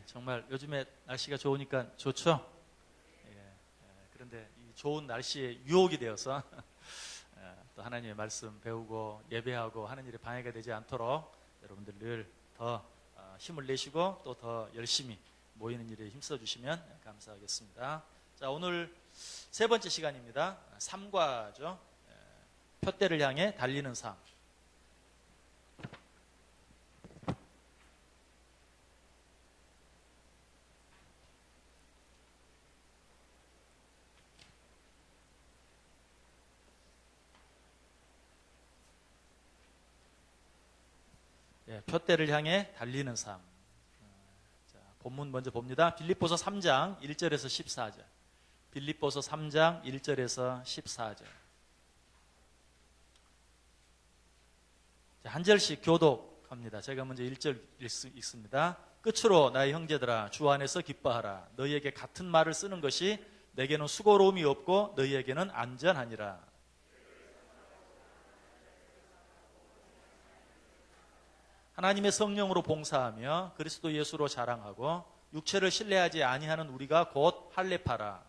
정말 요즘에 날씨가 좋으니까 좋죠? 그런데 이 좋은 날씨에 유혹이 되어서 또 하나님의 말씀 배우고 예배하고 하는 일에 방해가 되지 않도록 여러분들 늘 더 힘을 내시고 또 더 열심히 모이는 일에 힘써 주시면 감사하겠습니다. 자, 오늘 세 번째 시간입니다. 삶과죠. 표대를 향해 달리는 삶. 표대를 향해 달리는 삶. 자, 본문 먼저 봅니다. 빌립보서 3장 1절에서 14절. 빌립보서 3장 1절에서 14절. 자, 한 절씩 교독합니다. 제가 먼저 1절 읽습니다. 끝으로 나의 형제들아 주 안에서 기뻐하라. 너희에게 같은 말을 쓰는 것이 내게는 수고로움이 없고 너희에게는 안전하니라. 하나님의 성령으로 봉사하며 그리스도 예수로 자랑하고 육체를 신뢰하지 아니하는 우리가 곧 할례파라.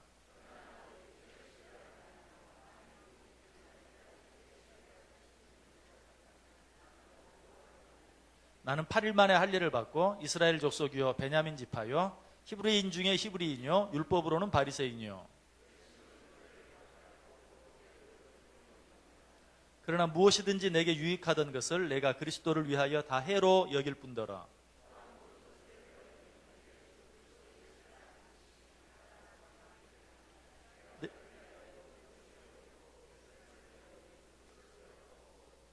나는 8일 만에 할례를 받고 이스라엘 족속이요 베냐민 지파요 히브리인 중에 히브리인이요 율법으로는 바리새인이요. 그러나 무엇이든지 내게 유익하던 것을 내가 그리스도를 위하여 다 해로 여길 뿐더러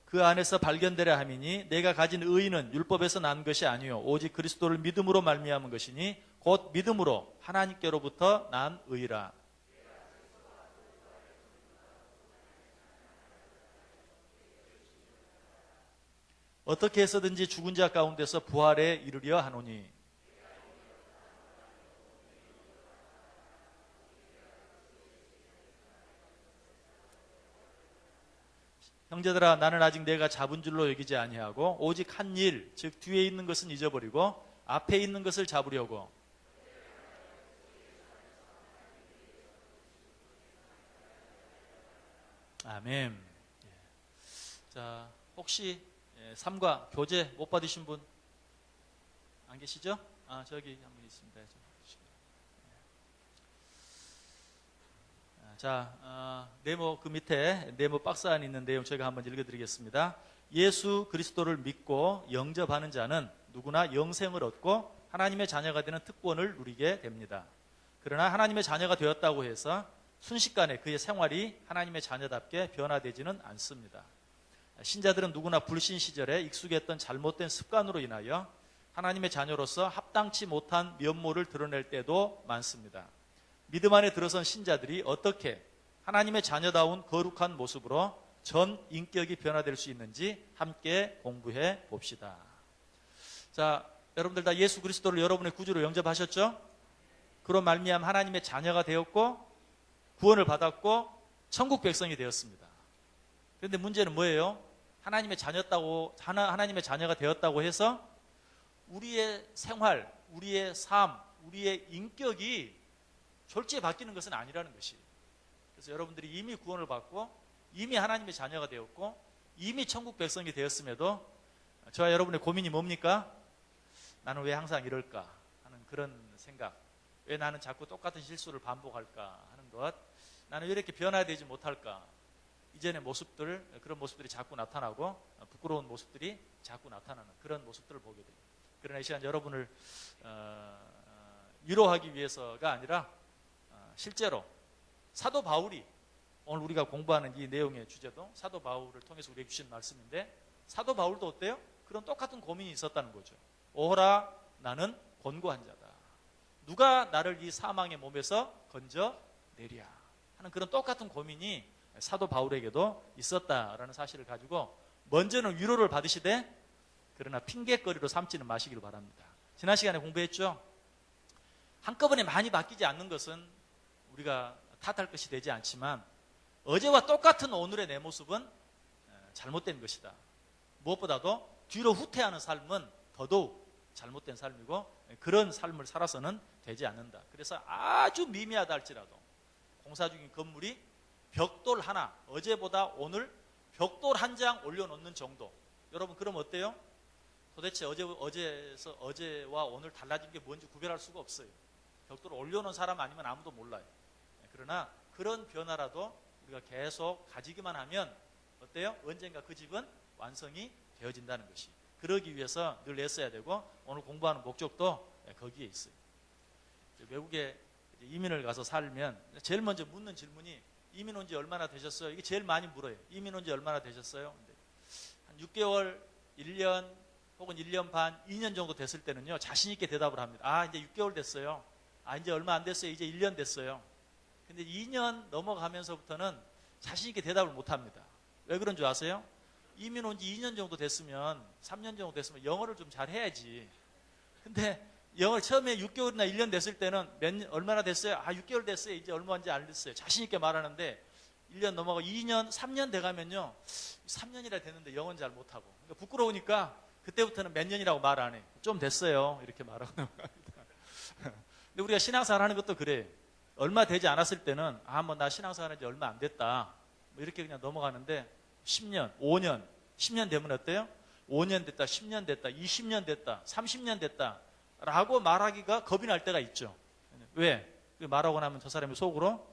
그 안에서 발견되려 함이니 내가 가진 의의는 율법에서 난 것이 아니요 오직 그리스도를 믿음으로 말미암은 것이니 곧 믿음으로 하나님께로부터 난 의라. 어떻게 해서든지 죽은 자 가운데서 부활에 이르려 하노니 형제들아 나는 아직 내가 잡은 줄로 여기지 아니하고 오직 한 일 즉 뒤에 있는 것은 잊어버리고 앞에 있는 것을 잡으려고. 아멘. 자, 혹시 삶과 교제 못 받으신 분 안 계시죠? 저기 한 분 있습니다. 자, 네모 그 밑에 네모 박스 안에 있는 내용 제가 한번 읽어드리겠습니다. 예수 그리스도를 믿고 영접하는 자는 누구나 영생을 얻고 하나님의 자녀가 되는 특권을 누리게 됩니다. 그러나 하나님의 자녀가 되었다고 해서 순식간에 그의 생활이 하나님의 자녀답게 변화되지는 않습니다. 신자들은 누구나 불신 시절에 익숙했던 잘못된 습관으로 인하여 하나님의 자녀로서 합당치 못한 면모를 드러낼 때도 많습니다. 믿음 안에 들어선 신자들이 어떻게 하나님의 자녀다운 거룩한 모습으로 전 인격이 변화될 수 있는지 함께 공부해 봅시다. 자, 여러분들 다 예수 그리스도를 여러분의 구주로 영접하셨죠? 그로 말미암아 하나님의 자녀가 되었고 구원을 받았고 천국 백성이 되었습니다. 그런데 문제는 뭐예요? 하나님의 자녀가 되었다고 해서 우리의 생활, 우리의 삶, 우리의 인격이 졸지에 바뀌는 것은 아니라는 것이. 그래서 여러분들이 이미 구원을 받고 이미 하나님의 자녀가 되었고 이미 천국 백성이 되었음에도 저와 여러분의 고민이 뭡니까? 나는 왜 항상 이럴까 하는 그런 생각. 왜 나는 자꾸 똑같은 실수를 반복할까 하는 것. 나는 왜 이렇게 변화되지 못할까. 이전의 모습들, 그런 모습들이 자꾸 나타나고 부끄러운 모습들이 자꾸 나타나는 그런 모습들을 보게 됩니다. 그러나 이 시간 여러분을 위로하기 위해서가 아니라 실제로 사도 바울이 오늘 우리가 공부하는 이 내용의 주제도 사도 바울을 통해서 우리에게 주신 말씀인데 사도 바울도 어때요? 그런 똑같은 고민이 있었다는 거죠. 오호라 나는 곤고한 자다. 누가 나를 이 사망의 몸에서 건져내랴 하는 그런 똑같은 고민이 사도 바울에게도 있었다라는 사실을 가지고 먼저는 위로를 받으시되 그러나 핑계거리로 삼지는 마시기를 바랍니다. 지난 시간에 공부했죠? 한꺼번에 많이 바뀌지 않는 것은 우리가 탓할 것이 되지 않지만 어제와 똑같은 오늘의 내 모습은 잘못된 것이다. 무엇보다도 뒤로 후퇴하는 삶은 더더욱 잘못된 삶이고 그런 삶을 살아서는 되지 않는다. 그래서 아주 미미하다 할지라도 공사 중인 건물이 벽돌 하나, 어제보다 오늘 벽돌 한 장 올려놓는 정도. 여러분 그럼 어때요? 도대체 어제와 오늘 달라진 게 뭔지 구별할 수가 없어요. 벽돌을 올려놓은 사람 아니면 아무도 몰라요. 그러나 그런 변화라도 우리가 계속 가지기만 하면 어때요? 언젠가 그 집은 완성이 되어진다는 것이. 그러기 위해서 늘 애써야 되고 오늘 공부하는 목적도 거기에 있어요. 외국에 이민을 가서 살면 제일 먼저 묻는 질문이 이민 온 지 얼마나 되셨어요? 이게 제일 많이 물어요. 이민 온 지 얼마나 되셨어요? 근데 한 6개월, 1년 혹은 1년 반, 2년 정도 됐을 때는요 자신 있게 대답을 합니다. 아 이제 6개월 됐어요. 아 이제 얼마 안 됐어요. 이제 1년 됐어요. 근데 2년 넘어가면서부터는 자신 있게 대답을 못 합니다. 왜 그런 줄 아세요? 이민 온 지 2년 정도 됐으면 3년 정도 됐으면 영어를 좀 잘 해야지. 근데 영어를 처음에 6개월이나 1년 됐을 때는 얼마나 됐어요? 아 6개월 됐어요. 이제 얼마인지 안 됐어요. 자신 있게 말하는데 1년 넘어가고 2년, 3년 돼가면요 3년이라 됐는데 영어는 잘 못하고 그러니까 부끄러우니까 그때부터는 몇 년이라고 말 안 해. 좀 됐어요. 이렇게 말하고 넘어갑니다. 근데 우리가 신앙생활 하는 것도 그래요. 얼마 되지 않았을 때는 뭐 나 신앙생활 한 지 얼마 안 됐다 뭐 이렇게 그냥 넘어가는데 10년, 5년, 10년 되면 어때요? 5년 됐다, 10년 됐다, 20년 됐다, 30년 됐다 라고 말하기가 겁이 날 때가 있죠. 왜? 말하고 나면 저 사람이 속으로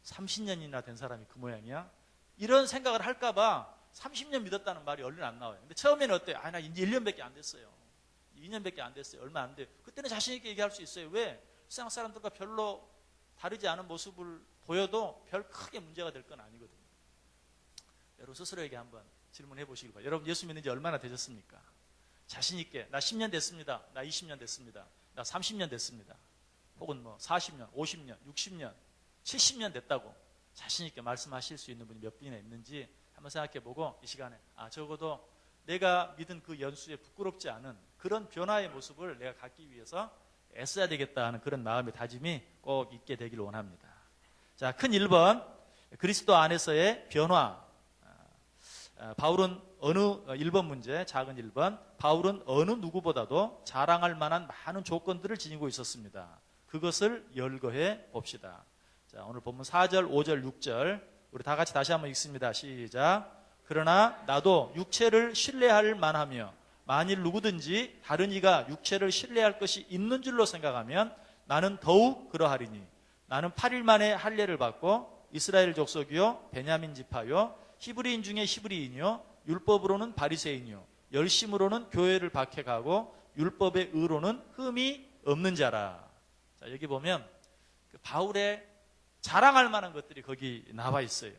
30년이나 된 사람이 그 모양이야? 이런 생각을 할까봐 30년 믿었다는 말이 얼른 안 나와요. 근데 처음에는 어때요? 나 이제 1년밖에 안 됐어요. 2년밖에 안 됐어요. 얼마 안 돼요. 그때는 자신 있게 얘기할 수 있어요. 왜? 세상 사람들과 별로 다르지 않은 모습을 보여도 별 크게 문제가 될 건 아니거든요. 여러분 스스로에게 한번 질문해 보시길 바랍니다. 여러분 예수 믿는 지 얼마나 되셨습니까? 자신 있게 나 10년 됐습니다. 나 20년 됐습니다. 나 30년 됐습니다. 혹은 40년, 50년, 60년, 70년 됐다고 자신 있게 말씀하실 수 있는 분이 몇 분이나 있는지 한번 생각해 보고 이 시간에 적어도 내가 믿은 그 연수에 부끄럽지 않은 그런 변화의 모습을 내가 갖기 위해서 애써야 되겠다 하는 그런 마음의 다짐이 꼭 있게 되기를 원합니다. 자, 큰 1번 그리스도 안에서의 변화. 바울은 1번 문제, 작은 1번. 바울은 어느 누구보다도 자랑할 만한 많은 조건들을 지니고 있었습니다. 그것을 열거해 봅시다. 자, 오늘 본문 4절, 5절, 6절 우리 다 같이 다시 한번 읽습니다. 시작. 그러나 나도 육체를 신뢰할 만하며 만일 누구든지 다른 이가 육체를 신뢰할 것이 있는 줄로 생각하면 나는 더욱 그러하리니 나는 8일 만에 할례를 받고 이스라엘 족속이요 베냐민 지파요 히브리인 중에 히브리인이요 율법으로는 바리새인이요 열심으로는 교회를 박해가고 율법의 의로는 흠이 없는 자라. 자, 여기 보면 바울의 자랑할 만한 것들이 거기 나와 있어요.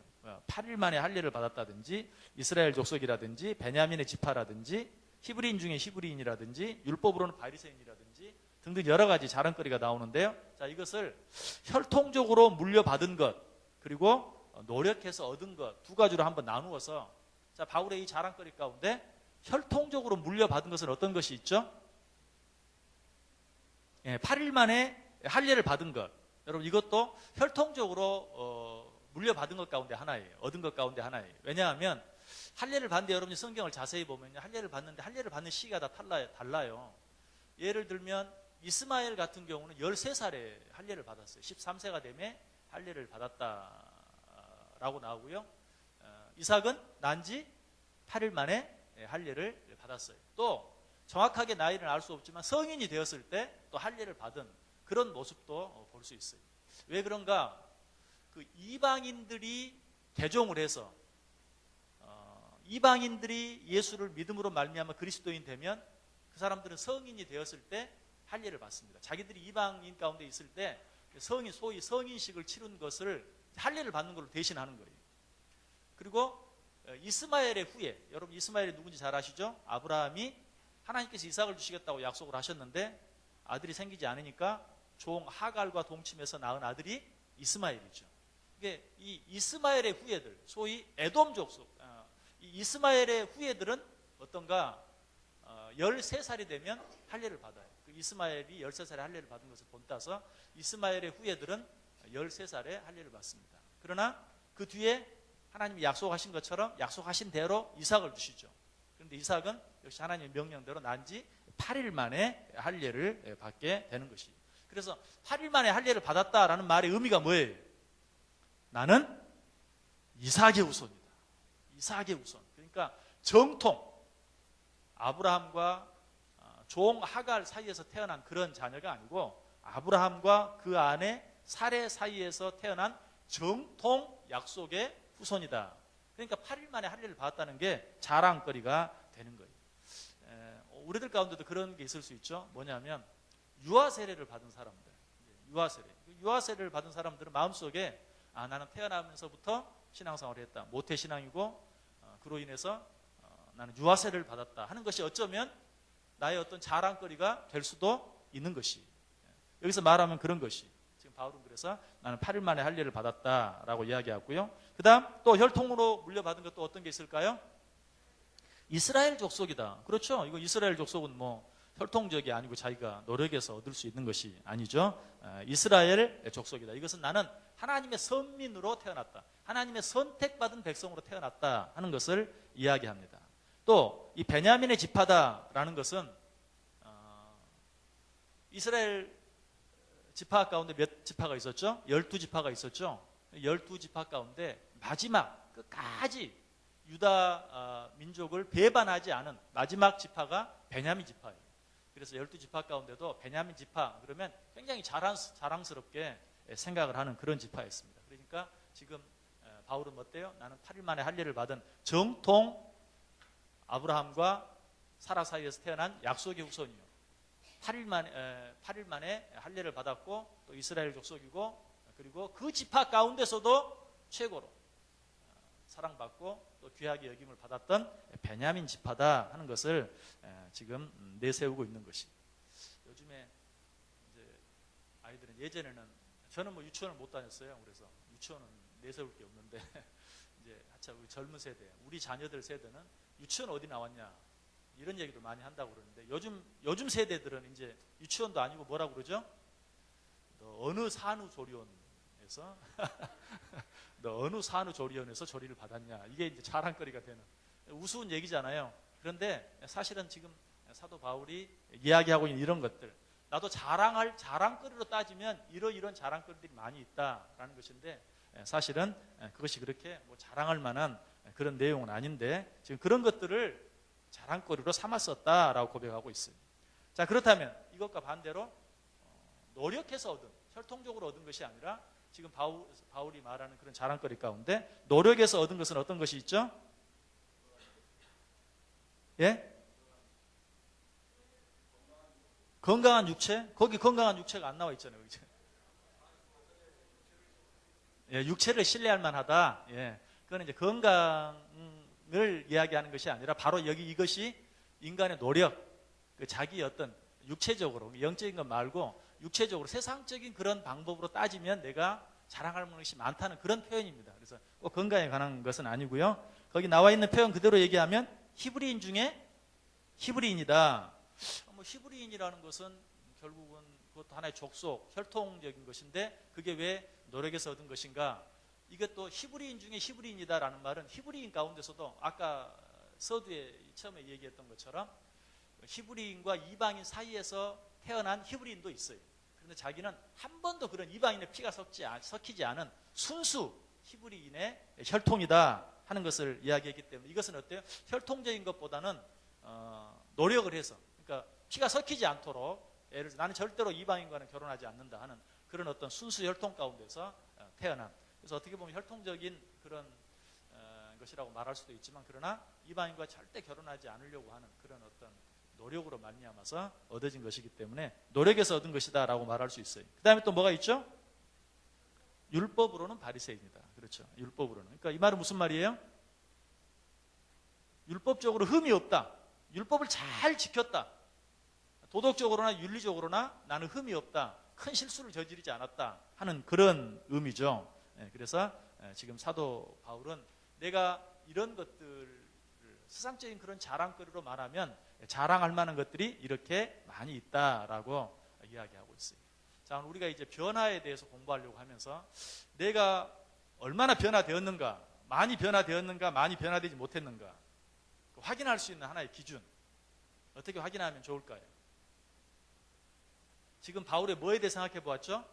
8일 만에 할례를 받았다든지 이스라엘 족속이라든지 베냐민의 지파라든지 히브리인 중에 히브리인이라든지 율법으로는 바리새인이라든지 등등 여러 가지 자랑거리가 나오는데요. 자, 이것을 혈통적으로 물려받은 것 그리고 노력해서 얻은 것 두 가지로 한번 나누어서 자, 바울의 이 자랑거리 가운데 혈통적으로 물려받은 것은 어떤 것이 있죠? 8일 만에 할례를 받은 것. 여러분 이것도 혈통적으로 물려받은 것 가운데 하나예요. 얻은 것 가운데 하나예요. 왜냐하면 할례를 받는데 여러분이 성경을 자세히 보면 할례를 받는데 할례를 받는 시기가 다 달라요. 예를 들면 이스마엘 같은 경우는 13살에 할례를 받았어요. 13세가 되면 할례를 받았다라고 나오고요. 이삭은 난지 8일 만에 할례를 받았어요. 또 정확하게 나이를 알 수 없지만 성인이 되었을 때 또 할례를 받은 그런 모습도 볼 수 있어요. 왜 그런가? 그 이방인들이 개종을 해서 이방인들이 예수를 믿음으로 말미암아 그리스도인 되면 그 사람들은 성인이 되었을 때 할례를 받습니다. 자기들이 이방인 가운데 있을 때 소위 성인식을 치른 것을 할례를 받는 걸로 대신하는 거예요. 그리고 이스마엘의 후예, 여러분 이스마엘이 누군지 잘 아시죠? 아브라함이 하나님께서 이삭을 주시겠다고 약속을 하셨는데 아들이 생기지 않으니까 종 하갈과 동침해서 낳은 아들이 이스마엘이죠. 이게 이 이스마엘의 후예들, 소위 에돔 족속, 이 이스마엘의 후예들은 어떤가? 13살이 되면 할례를 받아요. 그 이스마엘이 13살에 할례를 받은 것을 본따서 이스마엘의 후예들은 13살에 할례를 받습니다. 그러나 그 뒤에 하나님이 약속하신 것처럼 약속하신 대로 이삭을 주시죠. 그런데 이삭은 역시 하나님의 명령대로 난지 8일 만에 할례를 받게 되는 것이. 그래서 8일 만에 할례를 받았다라는 말의 의미가 뭐예요? 나는 이삭의 후손이다. 이삭의 후손. 그러니까 정통 아브라함과 종 하갈 사이에서 태어난 그런 자녀가 아니고 아브라함과 그 아내 사레 사이에서 태어난 정통 약속의 후손이다. 그러니까 8일 만에 할례를 받았다는 게 자랑거리가 되는 거예요. 우리들 가운데도 그런 게 있을 수 있죠. 뭐냐면 유아 세례를 받은 사람들, 유아 세례를 받은 사람들은 마음속에 나는 태어나면서부터 신앙생활을 했다. 모태 신앙이고 그로 인해서 나는 유아 세례를 받았다 하는 것이 어쩌면 나의 어떤 자랑거리가 될 수도 있는 것이. 여기서 말하면 그런 것이. 지금 바울은 그래서 나는 8일 만에 할례를 받았다라고 이야기하고요. 그 다음 또 혈통으로 물려받은 것도 어떤 게 있을까요? 이스라엘 족속이다. 그렇죠. 이거 이스라엘 족속은 뭐 혈통적이 아니고 자기가 노력해서 얻을 수 있는 것이 아니죠. 이스라엘 족속이다. 이것은 나는 하나님의 선민으로 태어났다. 하나님의 선택받은 백성으로 태어났다 하는 것을 이야기합니다. 또 이 베냐민의 지파다라는 것은 이스라엘 지파 가운데 몇 지파가 있었죠? 12지파가 있었죠. 12지파 가운데 마지막 끝까지 유다 민족을 배반하지 않은 마지막 지파가 베냐민 지파예요. 그래서 12지파 가운데도 베냐민 지파 그러면 굉장히 자랑스럽게 생각을 하는 그런 지파였습니다. 그러니까 지금 바울은 어때요? 나는 8일 만에 할례를 받은 정통 아브라함과 사라 사이에서 태어난 약속의 후손이요. 8일 만에 할례를 받았고 또 이스라엘 족속이고 그리고 그 지파 가운데서도 최고로 사랑받고 또 귀하게 여김을 받았던 베냐민 지파다 하는 것을 지금 내세우고 있는 것이. 요즘에 이제 아이들은 예전에는 저는 뭐 유치원을 못 다녔어요. 그래서 유치원은 내세울 게 없는데 이제 하차 우리 젊은 세대, 우리 자녀들 세대는 유치원 어디 나왔냐 이런 얘기도 많이 한다고 그러는데 요즘 세대들은 이제 유치원도 아니고 뭐라고 그러죠? 너 어느 산후조리원에서 너 어느 산후조리원에서 조리를 받았냐 이게 이제 자랑거리가 되는 우스운 얘기잖아요. 그런데 사실은 지금 사도 바울이 이야기하고 있는 이런 것들 나도 자랑할 자랑거리로 따지면 이런 자랑거리들이 많이 있다라는 것인데 사실은 그것이 그렇게 뭐 자랑할 만한 그런 내용은 아닌데 지금 그런 것들을 자랑거리로 삼았었다라고 고백하고 있어요. 자, 그렇다면 이것과 반대로 노력해서 얻은 혈통적으로 얻은 것이 아니라 지금 바울이 말하는 그런 자랑거리 가운데 노력해서 얻은 것은 어떤 것이 있죠? 예? 건강한 육체? 거기 건강한 육체가 안 나와 있잖아요. 예, 육체를 신뢰할 만하다. 예, 그건 이제 건강을 이야기하는 것이 아니라 바로 여기 이것이 인간의 노력, 자기 어떤 육체적으로 영적인 것 말고 육체적으로 세상적인 그런 방법으로 따지면 내가 자랑할 만한 것이 많다는 그런 표현입니다. 그래서 꼭 건강에 관한 것은 아니고요. 거기 나와 있는 표현 그대로 얘기하면 히브리인 중에 히브리인이다. 뭐 히브리인이라는 것은 결국은 그것도 하나의 족속, 혈통적인 것인데 그게 왜 노력에서 얻은 것인가? 이것도 히브리인 중에 히브리인이다라는 말은 히브리인 가운데서도 아까 서두에 처음에 얘기했던 것처럼 히브리인과 이방인 사이에서 태어난 히브리인도 있어요. 그런데 자기는 한 번도 그런 이방인의 피가 섞이지 않은 순수 히브리인의 혈통이다 하는 것을 이야기했기 때문에 이것은 어때요? 혈통적인 것보다는 노력을 해서 그러니까 피가 섞이지 않도록 예를 들어 나는 절대로 이방인과는 결혼하지 않는다 하는 그런 어떤 순수 혈통 가운데서 태어난 그래서 어떻게 보면 혈통적인 그런 것이라고 말할 수도 있지만 그러나 이방인과 절대 결혼하지 않으려고 하는 그런 어떤 노력으로 말미암아서 얻어진 것이기 때문에 노력에서 얻은 것이다 라고 말할 수 있어요. 그 다음에 또 뭐가 있죠? 율법으로는 바리새인이다. 그렇죠. 율법으로는. 그러니까 이 말은 무슨 말이에요? 율법적으로 흠이 없다. 율법을 잘 지켰다. 도덕적으로나 윤리적으로나 나는 흠이 없다. 큰 실수를 저지르지 않았다 하는 그런 의미죠. 그래서 지금 사도 바울은 내가 이런 것들을 세상적인 그런 자랑거리로 말하면 자랑할 만한 것들이 이렇게 많이 있다라고 이야기하고 있어요. 자, 우리가 이제 변화에 대해서 공부하려고 하면서 내가 얼마나 변화되었는가, 많이 변화되었는가, 많이 변화되지 못했는가 확인할 수 있는 하나의 기준. 어떻게 확인하면 좋을까요? 지금 바울의 뭐에 대해 생각해 보았죠?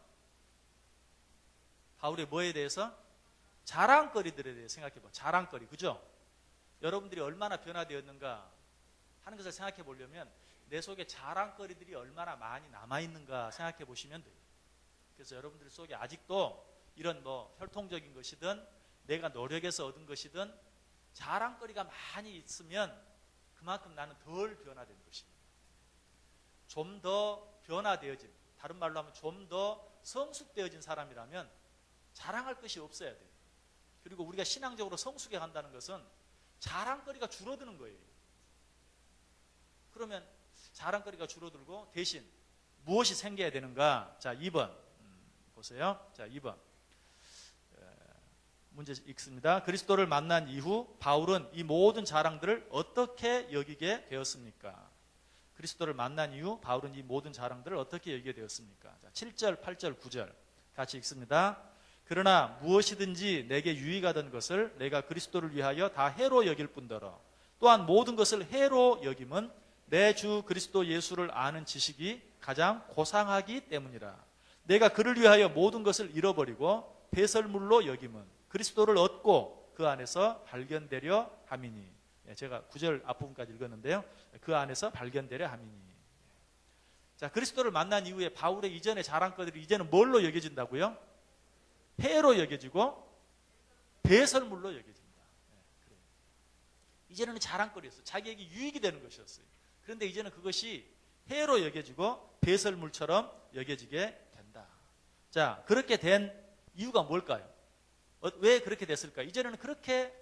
바울의 뭐에 대해서? 자랑거리들에 대해 생각해 봐. 자랑거리, 그죠? 여러분들이 얼마나 변화되었는가 하는 것을 생각해 보려면 내 속에 자랑거리들이 얼마나 많이 남아있는가 생각해 보시면 돼요. 그래서 여러분들 속에 아직도 이런 뭐 혈통적인 것이든 내가 노력해서 얻은 것이든 자랑거리가 많이 있으면 그만큼 나는 덜 변화된 것입니다. 좀 더 변화되어진, 다른 말로 하면 좀 더 성숙되어진 사람이라면 자랑할 것이 없어야 돼요. 그리고 우리가 신앙적으로 성숙해 간다는 것은 자랑거리가 줄어드는 거예요. 그러면 자랑거리가 줄어들고 대신 무엇이 생겨야 되는가? 자, 2번 보세요. 자, 2번 문제 읽습니다. 그리스도를 만난 이후 바울은 이 모든 자랑들을 어떻게 여기게 되었습니까? 그리스도를 만난 이후 바울은 이 모든 자랑들을 어떻게 여기게 되었습니까? 자, 7절, 8절, 9절 같이 읽습니다. 그러나 무엇이든지 내게 유익하던 것을 내가 그리스도를 위하여 다 해로 여길 뿐더러 또한 모든 것을 해로 여김은 내 주 그리스도 예수를 아는 지식이 가장 고상하기 때문이라. 내가 그를 위하여 모든 것을 잃어버리고 배설물로 여김은 그리스도를 얻고 그 안에서 발견되려 함이니. 제가 9절 앞부분까지 읽었는데요. 그 안에서 발견되려 함이니. 자, 그리스도를 만난 이후에 바울의 이전의 자랑거리들이 이제는 뭘로 여겨진다고요? 해로 여겨지고 배설물로 여겨집니다. 이제는 자랑거리였어요. 자기에게 유익이 되는 것이었어요. 그런데 이제는 그것이 해로 여겨지고 배설물처럼 여겨지게 된다. 자, 그렇게 된 이유가 뭘까요? 왜 그렇게 됐을까요? 이제는 그렇게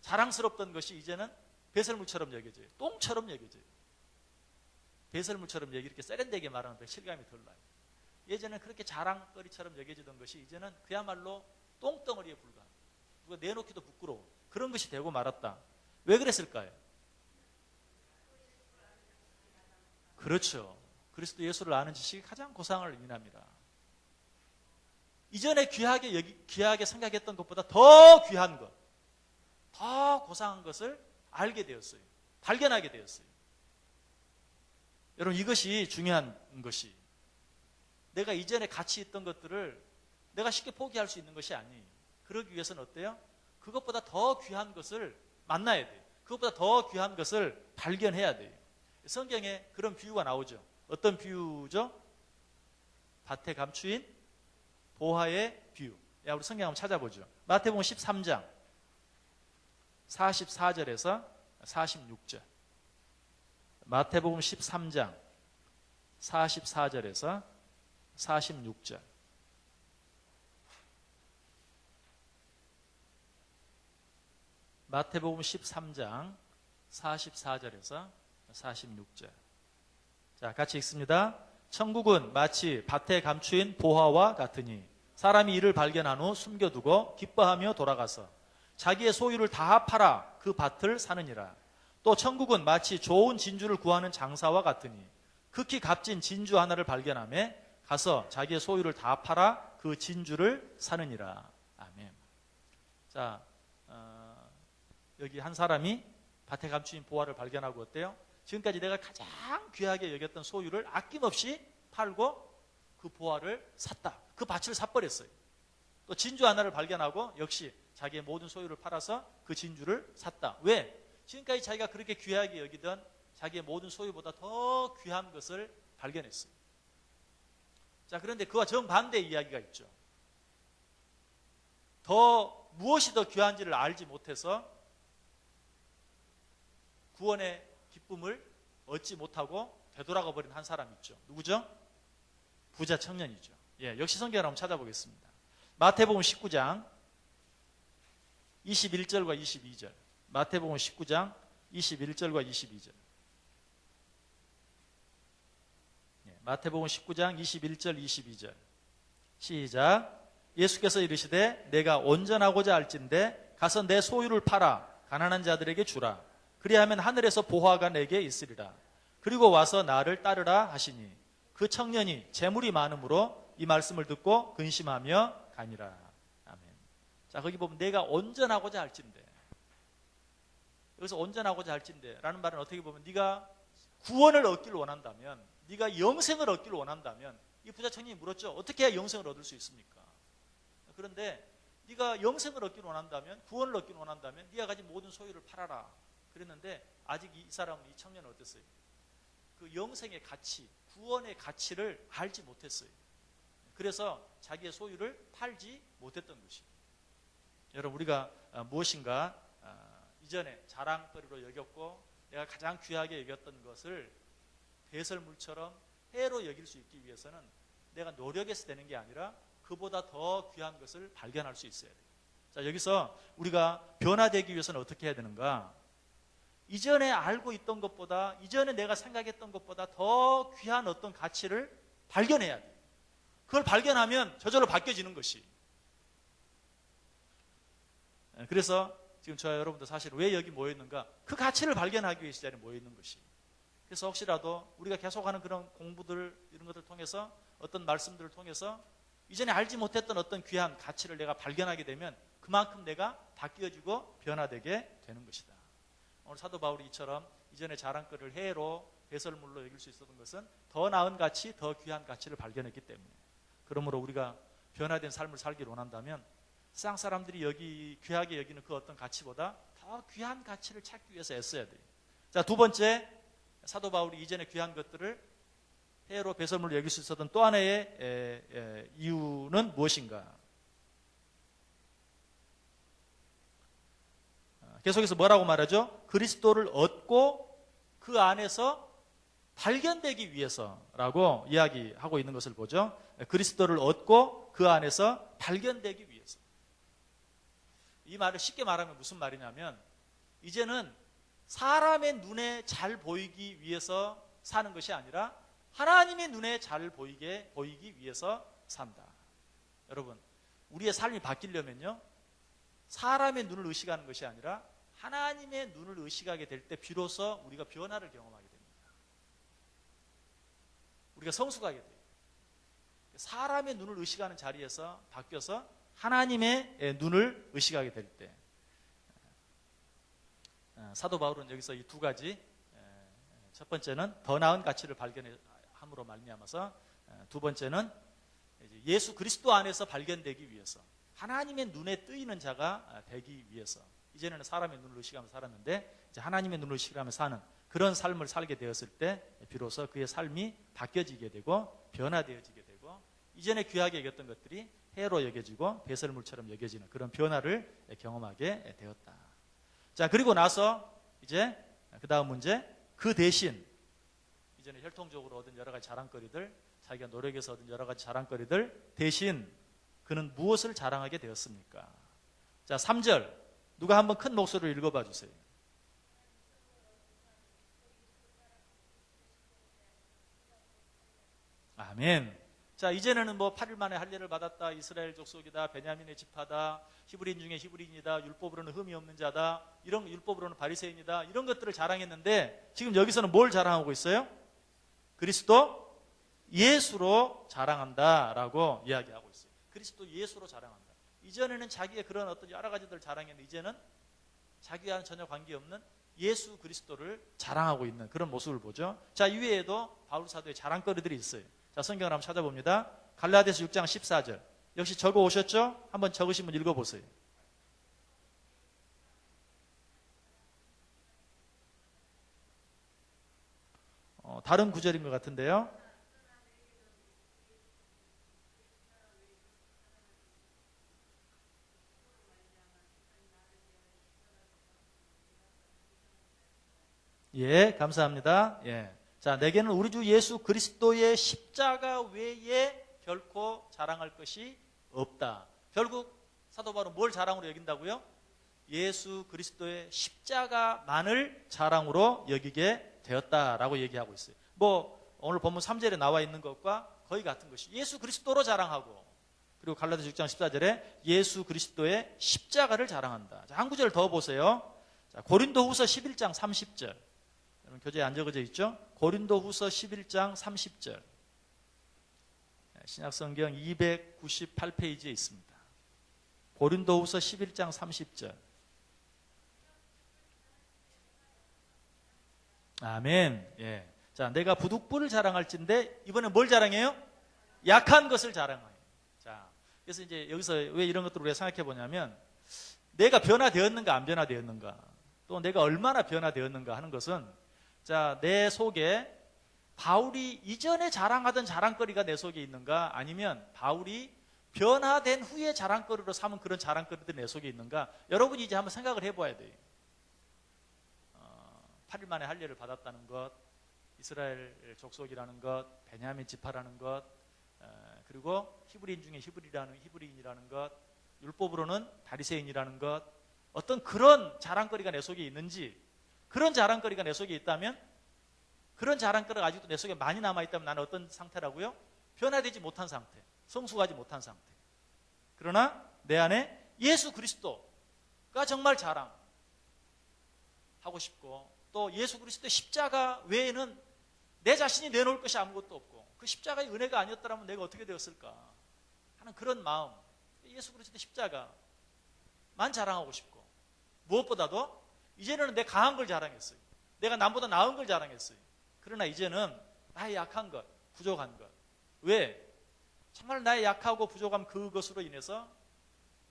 자랑스럽던 것이 이제는 배설물처럼 여겨져요. 똥처럼 여겨져요. 배설물처럼 이렇게 세련되게 말하는 데 실감이 덜 나요. 예전에는 그렇게 자랑거리처럼 여겨지던 것이 이제는 그야말로 똥덩어리에 불과합니다. 누가 내놓기도 부끄러워. 그런 것이 되고 말았다. 왜 그랬을까요? 그렇죠. 그리스도 예수를 아는 지식이 가장 고상을 의미합니다. 이전에 귀하게 생각했던 것보다 더 귀한 것, 더 고상한 것을 알게 되었어요. 발견하게 되었어요. 여러분, 이것이 중요한 것이 내가 이전에 같이 있던 것들을 내가 쉽게 포기할 수 있는 것이 아니에요. 그러기 위해서는 어때요? 그것보다 더 귀한 것을 만나야 돼요. 그것보다 더 귀한 것을 발견해야 돼요. 성경에 그런 비유가 나오죠. 어떤 비유죠? 밭에 감추인 보화의 비유. 야, 우리 성경 한번 찾아보죠. 마태복음 13장 44절에서 46절. 마태복음 13장 44절에서 46절. 마태복음 13장 44절에서 46절. 자, 같이 읽습니다. 천국은 마치 밭에 감추인 보화와 같으니 사람이 이를 발견한 후 숨겨두고 기뻐하며 돌아가서 자기의 소유를 다 팔아 그 밭을 사느니라. 또 천국은 마치 좋은 진주를 구하는 장사와 같으니 극히 값진 진주 하나를 발견하며 가서 자기의 소유를 다 팔아 그 진주를 사느니라. 아멘. 자, 여기 한 사람이 밭에 감추인 보화를 발견하고 어때요? 지금까지 내가 가장 귀하게 여겼던 소유를 아낌없이 팔고 그 보화를 샀다. 그 밭을 사버렸어요. 또 진주 하나를 발견하고 역시 자기의 모든 소유를 팔아서 그 진주를 샀다. 왜? 지금까지 자기가 그렇게 귀하게 여기던 자기의 모든 소유보다 더 귀한 것을 발견했어요. 자, 그런데 그와 정반대의 이야기가 있죠. 무엇이 더 귀한지를 알지 못해서 구원의 기쁨을 얻지 못하고 되돌아가 버린 한 사람 있죠. 누구죠? 부자 청년이죠. 예, 역시 성경을 한번 찾아보겠습니다. 마태복음 19장 21절과 22절. 마태복음 19장 21절과 22절. 예, 마태복음 19장 21절 22절. 시작. 예수께서 이르시되 내가 온전하고자 할진대 가서 내 소유를 팔아 가난한 자들에게 주라. 그리하면 하늘에서 보화가 내게 있으리라. 그리고 와서 나를 따르라 하시니 그 청년이 재물이 많음으로 이 말씀을 듣고 근심하며 가니라. 아멘. 자, 거기 보면 내가 온전하고자 할진대. 여기서 온전하고자 할진대 라는 말은 어떻게 보면 네가 구원을 얻기를 원한다면, 네가 영생을 얻기를 원한다면, 이 부자 청년이 물었죠. 어떻게 해야 영생을 얻을 수 있습니까? 그런데 네가 영생을 얻기를 원한다면, 구원을 얻기를 원한다면 네가 가진 모든 소유를 팔아라 그랬는데, 아직 이 사람은, 이 청년은 어땠어요? 그 영생의 가치, 구원의 가치를 알지 못했어요. 그래서 자기의 소유를 팔지 못했던 것이에요. 여러분, 우리가 무엇인가 이전에 자랑거리로 여겼고 내가 가장 귀하게 여겼던 것을 배설물처럼 해로 여길 수 있기 위해서는 내가 노력해서 되는 게 아니라 그보다 더 귀한 것을 발견할 수 있어야 돼요. 자, 여기서 우리가 변화되기 위해서는 어떻게 해야 되는가? 이전에 알고 있던 것보다, 이전에 내가 생각했던 것보다 더 귀한 어떤 가치를 발견해야 돼요. 그걸 발견하면 저절로 바뀌어지는 것이. 그래서 지금 저와 여러분도 사실 왜 여기 모여있는가? 그 가치를 발견하기 위해서 이 자리에 모여있는 것이. 그래서 혹시라도 우리가 계속하는 그런 공부들, 이런 것들을 통해서, 어떤 말씀들을 통해서 이전에 알지 못했던 어떤 귀한 가치를 내가 발견하게 되면 그만큼 내가 바뀌어지고 변화되게 되는 것이다. 오늘 사도 바울이 이처럼 이전에 자랑거리를 해로, 배설물로 여길 수 있었던 것은 더 나은 가치, 더 귀한 가치를 발견했기 때문에. 그러므로 우리가 변화된 삶을 살기를 원한다면 세상 사람들이 여기 귀하게 여기는 그 어떤 가치보다 더 귀한 가치를 찾기 위해서 애써야 돼요. 자, 두 번째, 사도 바울이 이전에 귀한 것들을 해로, 배설물로 여길 수 있었던 또 하나의 이유는 무엇인가? 계속해서 뭐라고 말하죠? 그리스도를 얻고 그 안에서 발견되기 위해서라고 이야기하고 있는 것을 보죠. 그리스도를 얻고 그 안에서 발견되기 위해서. 이 말을 쉽게 말하면 무슨 말이냐면, 이제는 사람의 눈에 잘 보이기 위해서 사는 것이 아니라 하나님의 눈에 잘 보이기 위해서 산다. 여러분, 우리의 삶이 바뀌려면요, 사람의 눈을 의식하는 것이 아니라 하나님의 눈을 의식하게 될 때 비로소 우리가 변화를 경험하게 됩니다. 우리가 성숙하게 돼요. 사람의 눈을 의식하는 자리에서 바뀌어서 하나님의 눈을 의식하게 될 때, 사도 바울은 여기서 이 두 가지, 첫 번째는 더 나은 가치를 발견함으로 말미암아서, 두 번째는 예수 그리스도 안에서 발견되기 위해서, 하나님의 눈에 뜨이는 자가 되기 위해서. 이전에는 사람의 눈을 의식하면서 살았는데 이제 하나님의 눈을 의식하면서 사는 그런 삶을 살게 되었을 때 비로소 그의 삶이 바뀌어지게 되고 변화되어지게 되고, 이전에 귀하게 여겼던 것들이 해로 여겨지고 배설물처럼 여겨지는 그런 변화를 경험하게 되었다. 자, 그리고 나서 이제 그 다음 문제, 그 대신 이전에 혈통적으로 얻은 여러 가지 자랑거리들, 자기가 노력해서 얻은 여러 가지 자랑거리들 대신 그는 무엇을 자랑하게 되었습니까? 자, 3절 누가 한번 큰 목소리로 읽어봐 주세요. 아멘. 자, 이제는 뭐 8일 만에 할례를 받았다, 이스라엘 족속이다, 베냐민의 지파다, 히브리인 중에 히브리인이다, 율법으로는 흠이 없는 자다, 이런 율법으로는 바리새인이다, 이런 것들을 자랑했는데 지금 여기서는 뭘 자랑하고 있어요? 그리스도 예수로 자랑한다라고 이야기하고 있어요. 그리스도 예수로 자랑한다. 이전에는 자기의 그런 어떤 여러 가지들 자랑했는데 이제는 자기와는 전혀 관계없는 예수 그리스도를 자랑하고 있는 그런 모습을 보죠. 자, 이외에도 바울 사도의 자랑거리들이 있어요. 자, 성경을 한번 찾아봅니다. 갈라디아서 6장 14절. 역시 적어 오셨죠? 한번 적으시면 읽어보세요. 다른 구절인 것 같은데요. 예, 감사합니다. 예. 자, 내게는 우리 주 예수 그리스도의 십자가 외에 결코 자랑할 것이 없다. 결국 사도 바울은 뭘 자랑으로 여긴다고요? 예수 그리스도의 십자가만을 자랑으로 여기게 되었다라고 얘기하고 있어요. 뭐 오늘 본문 3절에 나와 있는 것과 거의 같은 것이 예수 그리스도로 자랑하고, 그리고 갈라디아서 6장 14절에 예수 그리스도의 십자가를 자랑한다. 자, 한 구절 더 보세요. 자, 고린도후서 11장 30절. 여러분 교재에 안 적어져 있죠? 고린도후서 11장 30절. 신약성경 298페이지에 있습니다. 고린도후서 11장 30절. 아멘. 예. 자, 내가 부득불을 자랑할진데 이번에 뭘 자랑해요? 약한 것을 자랑해요. 자, 그래서 이제 여기서 왜 이런 것들을 우리가 생각해 보냐면 내가 변화되었는가 안 변화되었는가 또 내가 얼마나 변화되었는가 하는 것은 자, 내 속에 바울이 이전에 자랑하던 자랑거리가 내 속에 있는가 아니면 바울이 변화된 후에 자랑거리로 삼은 그런 자랑거리들이 내 속에 있는가 여러분이 이제 한번 생각을 해봐야 돼요. 8일 만에 할례를 받았다는 것, 이스라엘 족속이라는 것, 베냐민 지파라는 것, 그리고 히브리인 중에 히브리인이라는 것, 율법으로는 바리새인이라는 것, 어떤 그런 자랑거리가 내 속에 있는지, 그런 자랑거리가 내 속에 있다면, 그런 자랑거리가 아직도 내 속에 많이 남아있다면 나는 어떤 상태라고요? 변화되지 못한 상태, 성숙하지 못한 상태. 그러나 내 안에 예수 그리스도가 정말 자랑하고 싶고 또 예수 그리스도의 십자가 외에는 내 자신이 내놓을 것이 아무것도 없고 그 십자가의 은혜가 아니었더라면 내가 어떻게 되었을까 하는 그런 마음, 예수 그리스도의 십자가만 자랑하고 싶고 무엇보다도 이제는 내 강한 걸 자랑했어요. 내가 남보다 나은 걸 자랑했어요. 그러나 이제는 나의 약한 것, 부족한 것. 왜? 정말 나의 약하고 부족한 그것으로 인해서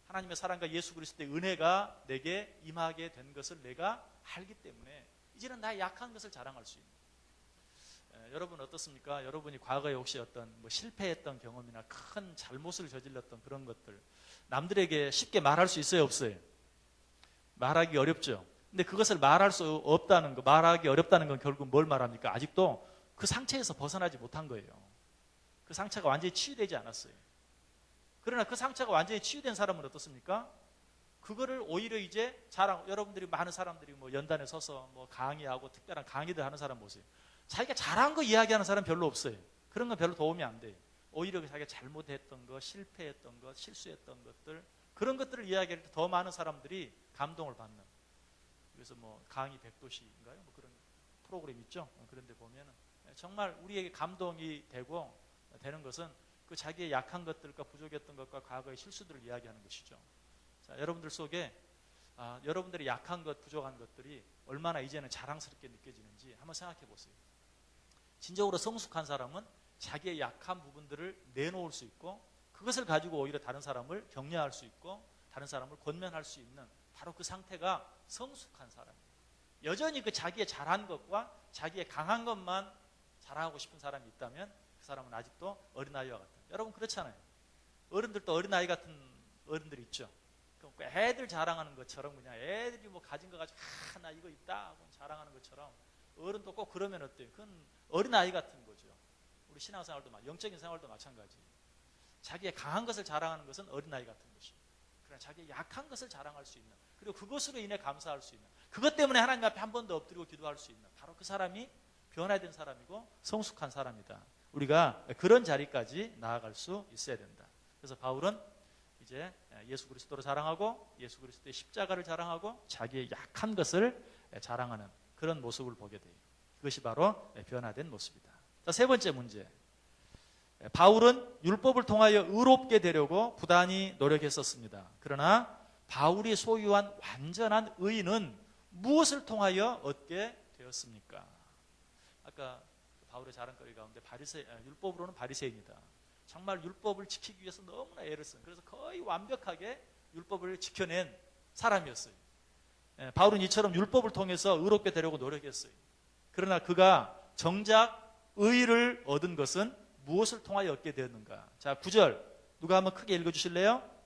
하나님의 사랑과 예수 그리스도의 은혜가 내게 임하게 된 것을 내가 알기 때문에 이제는 나의 약한 것을 자랑할 수 있는. 여러분 어떻습니까? 여러분이 과거에 혹시 어떤 실패했던 경험이나 큰 잘못을 저질렀던 그런 것들 남들에게 쉽게 말할 수 있어요, 없어요? 말하기 어렵죠. 근데 그것을 말할 수 없다는 거, 말하기 어렵다는 건 결국 뭘 말합니까? 아직도 그 상처에서 벗어나지 못한 거예요. 그 상처가 완전히 치유되지 않았어요. 그러나 그 상처가 완전히 치유된 사람은 어떻습니까? 그거를 오히려 이제 여러분들이 많은 사람들이 연단에 서서 강의하고 특별한 강의들 하는 사람 보세요. 자기가 잘한 거 이야기하는 사람 별로 없어요. 그런 건 별로 도움이 안 돼요. 오히려 자기가 잘못했던 것, 실패했던 것, 실수했던 것들 그런 것들을 이야기할 때 더 많은 사람들이 감동을 받는. 그래서 강의 100도시인가요? 그런 프로그램 있죠. 그런 데 보면은 정말 우리에게 감동이 되는 것은 그 자기의 약한 것들과 부족했던 것과 과거의 실수들을 이야기하는 것이죠. 자, 여러분들 속에 여러분들의 약한 것, 부족한 것들이 얼마나 이제는 자랑스럽게 느껴지는지 한번 생각해 보세요. 진정으로 성숙한 사람은 자기의 약한 부분들을 내놓을 수 있고 그것을 가지고 오히려 다른 사람을 격려할 수 있고 다른 사람을 권면할 수 있는 바로 그 상태가 성숙한 사람이에요. 여전히 그 자기의 잘한 것과 자기의 강한 것만 자랑하고 싶은 사람이 있다면 그 사람은 아직도 어린아이와 같은. 여러분 그렇잖아요. 어른들도 어린아이 같은 어른들이 있죠. 애들 자랑하는 것처럼 그냥 애들이 가진 거 가지고 나 이거 있다 하고 자랑하는 것처럼 어른도 꼭 그러면 어때요? 그건 어린아이 같은 거죠. 우리 신앙생활도 영적인 생활도 마찬가지. 자기의 강한 것을 자랑하는 것은 어린아이 같은 것이에요. 그러나 자기의 약한 것을 자랑할 수 있는 그리고 그것으로 인해 감사할 수 있는 그것 때문에 하나님 앞에 한 번 더 엎드리고 기도할 수 있는 바로 그 사람이 변화된 사람이고 성숙한 사람이다. 우리가 그런 자리까지 나아갈 수 있어야 된다. 그래서 바울은 이제 예수 그리스도를 자랑하고 예수 그리스도의 십자가를 자랑하고 자기의 약한 것을 자랑하는 그런 모습을 보게 돼요. 그것이 바로 변화된 모습이다. 자, 세 번째 문제. 바울은 율법을 통하여 의롭게 되려고 부단히 노력했었습니다. 그러나 바울이 소유한 완전한 의는 무엇을 통하여 얻게 되었습니까? 아까 바울의 자랑거리 가운데 율법으로는 바리새인이다. 정말 율법을 지키기 위해서 너무나 애를 쓴 그래서 거의 완벽하게 율법을 지켜낸 사람이었어요. 바울은 이처럼 율법을 통해서 의롭게 되려고 노력했어요. 그러나 그가 정작 의를 얻은 것은 무엇을 통하여 얻게 되었는가? 자, 9절 누가 한번 크게 읽어주실래요?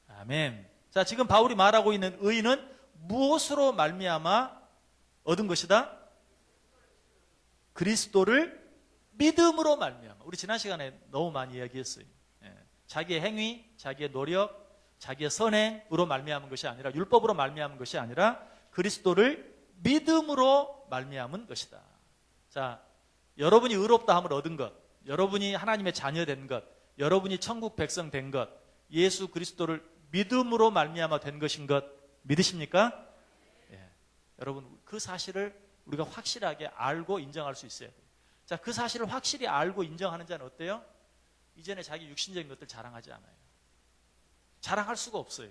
아멘. 자, 지금 바울이 말하고 있는 의는 무엇으로 말미암아 얻은 것이다? 그리스도를 믿음으로 말미암아. 우리 지난 시간에 너무 많이 이야기했어요. 자기의 행위, 자기의 노력, 자기의 선행으로 말미암은 것이 아니라 율법으로 말미암은 것이 아니라 그리스도를 믿음으로 말미암은 것이다. 자, 여러분이 의롭다 함을 얻은 것, 여러분이 하나님의 자녀 된 것, 여러분이 천국 백성 된 것, 예수 그리스도를 믿음으로 말미암아 된 것인 것 믿으십니까? 예. 여러분 그 사실을 우리가 확실하게 알고 인정할 수 있어야 돼요. 자, 그 사실을 확실히 알고 인정하는 자는 어때요? 이전에 자기 육신적인 것들 자랑하지 않아요. 자랑할 수가 없어요.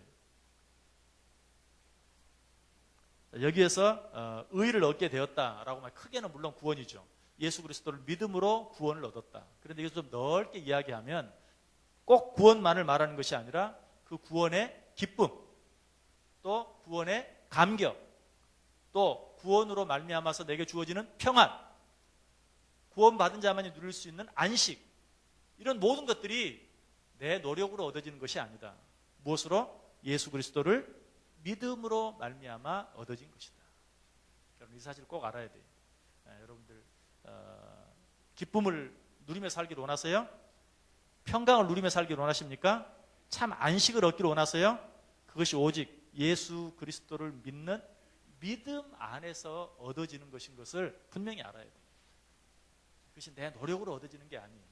여기에서 의를 얻게 되었다라고 말 크게는 물론 구원이죠. 예수 그리스도를 믿음으로 구원을 얻었다. 그런데 이것을 좀 넓게 이야기하면 꼭 구원만을 말하는 것이 아니라 그 구원의 기쁨, 또 구원의 감격, 또 구원으로 말미암아서 내게 주어지는 평안, 구원받은 자만이 누릴 수 있는 안식, 이런 모든 것들이 내 노력으로 얻어지는 것이 아니다. 무엇으로? 예수 그리스도를 믿음으로 말미암아 얻어진 것이다. 여러분, 이 사실을 꼭 알아야 돼요. 여러분들 기쁨을 누리며 살기를 원하세요? 평강을 누리며 살기를 원하십니까? 참 안식을 얻기를 원하세요? 그것이 오직 예수 그리스도를 믿는 믿음 안에서 얻어지는 것인 것을 분명히 알아야 돼요. 그것이 내 노력으로 얻어지는 게 아니에요.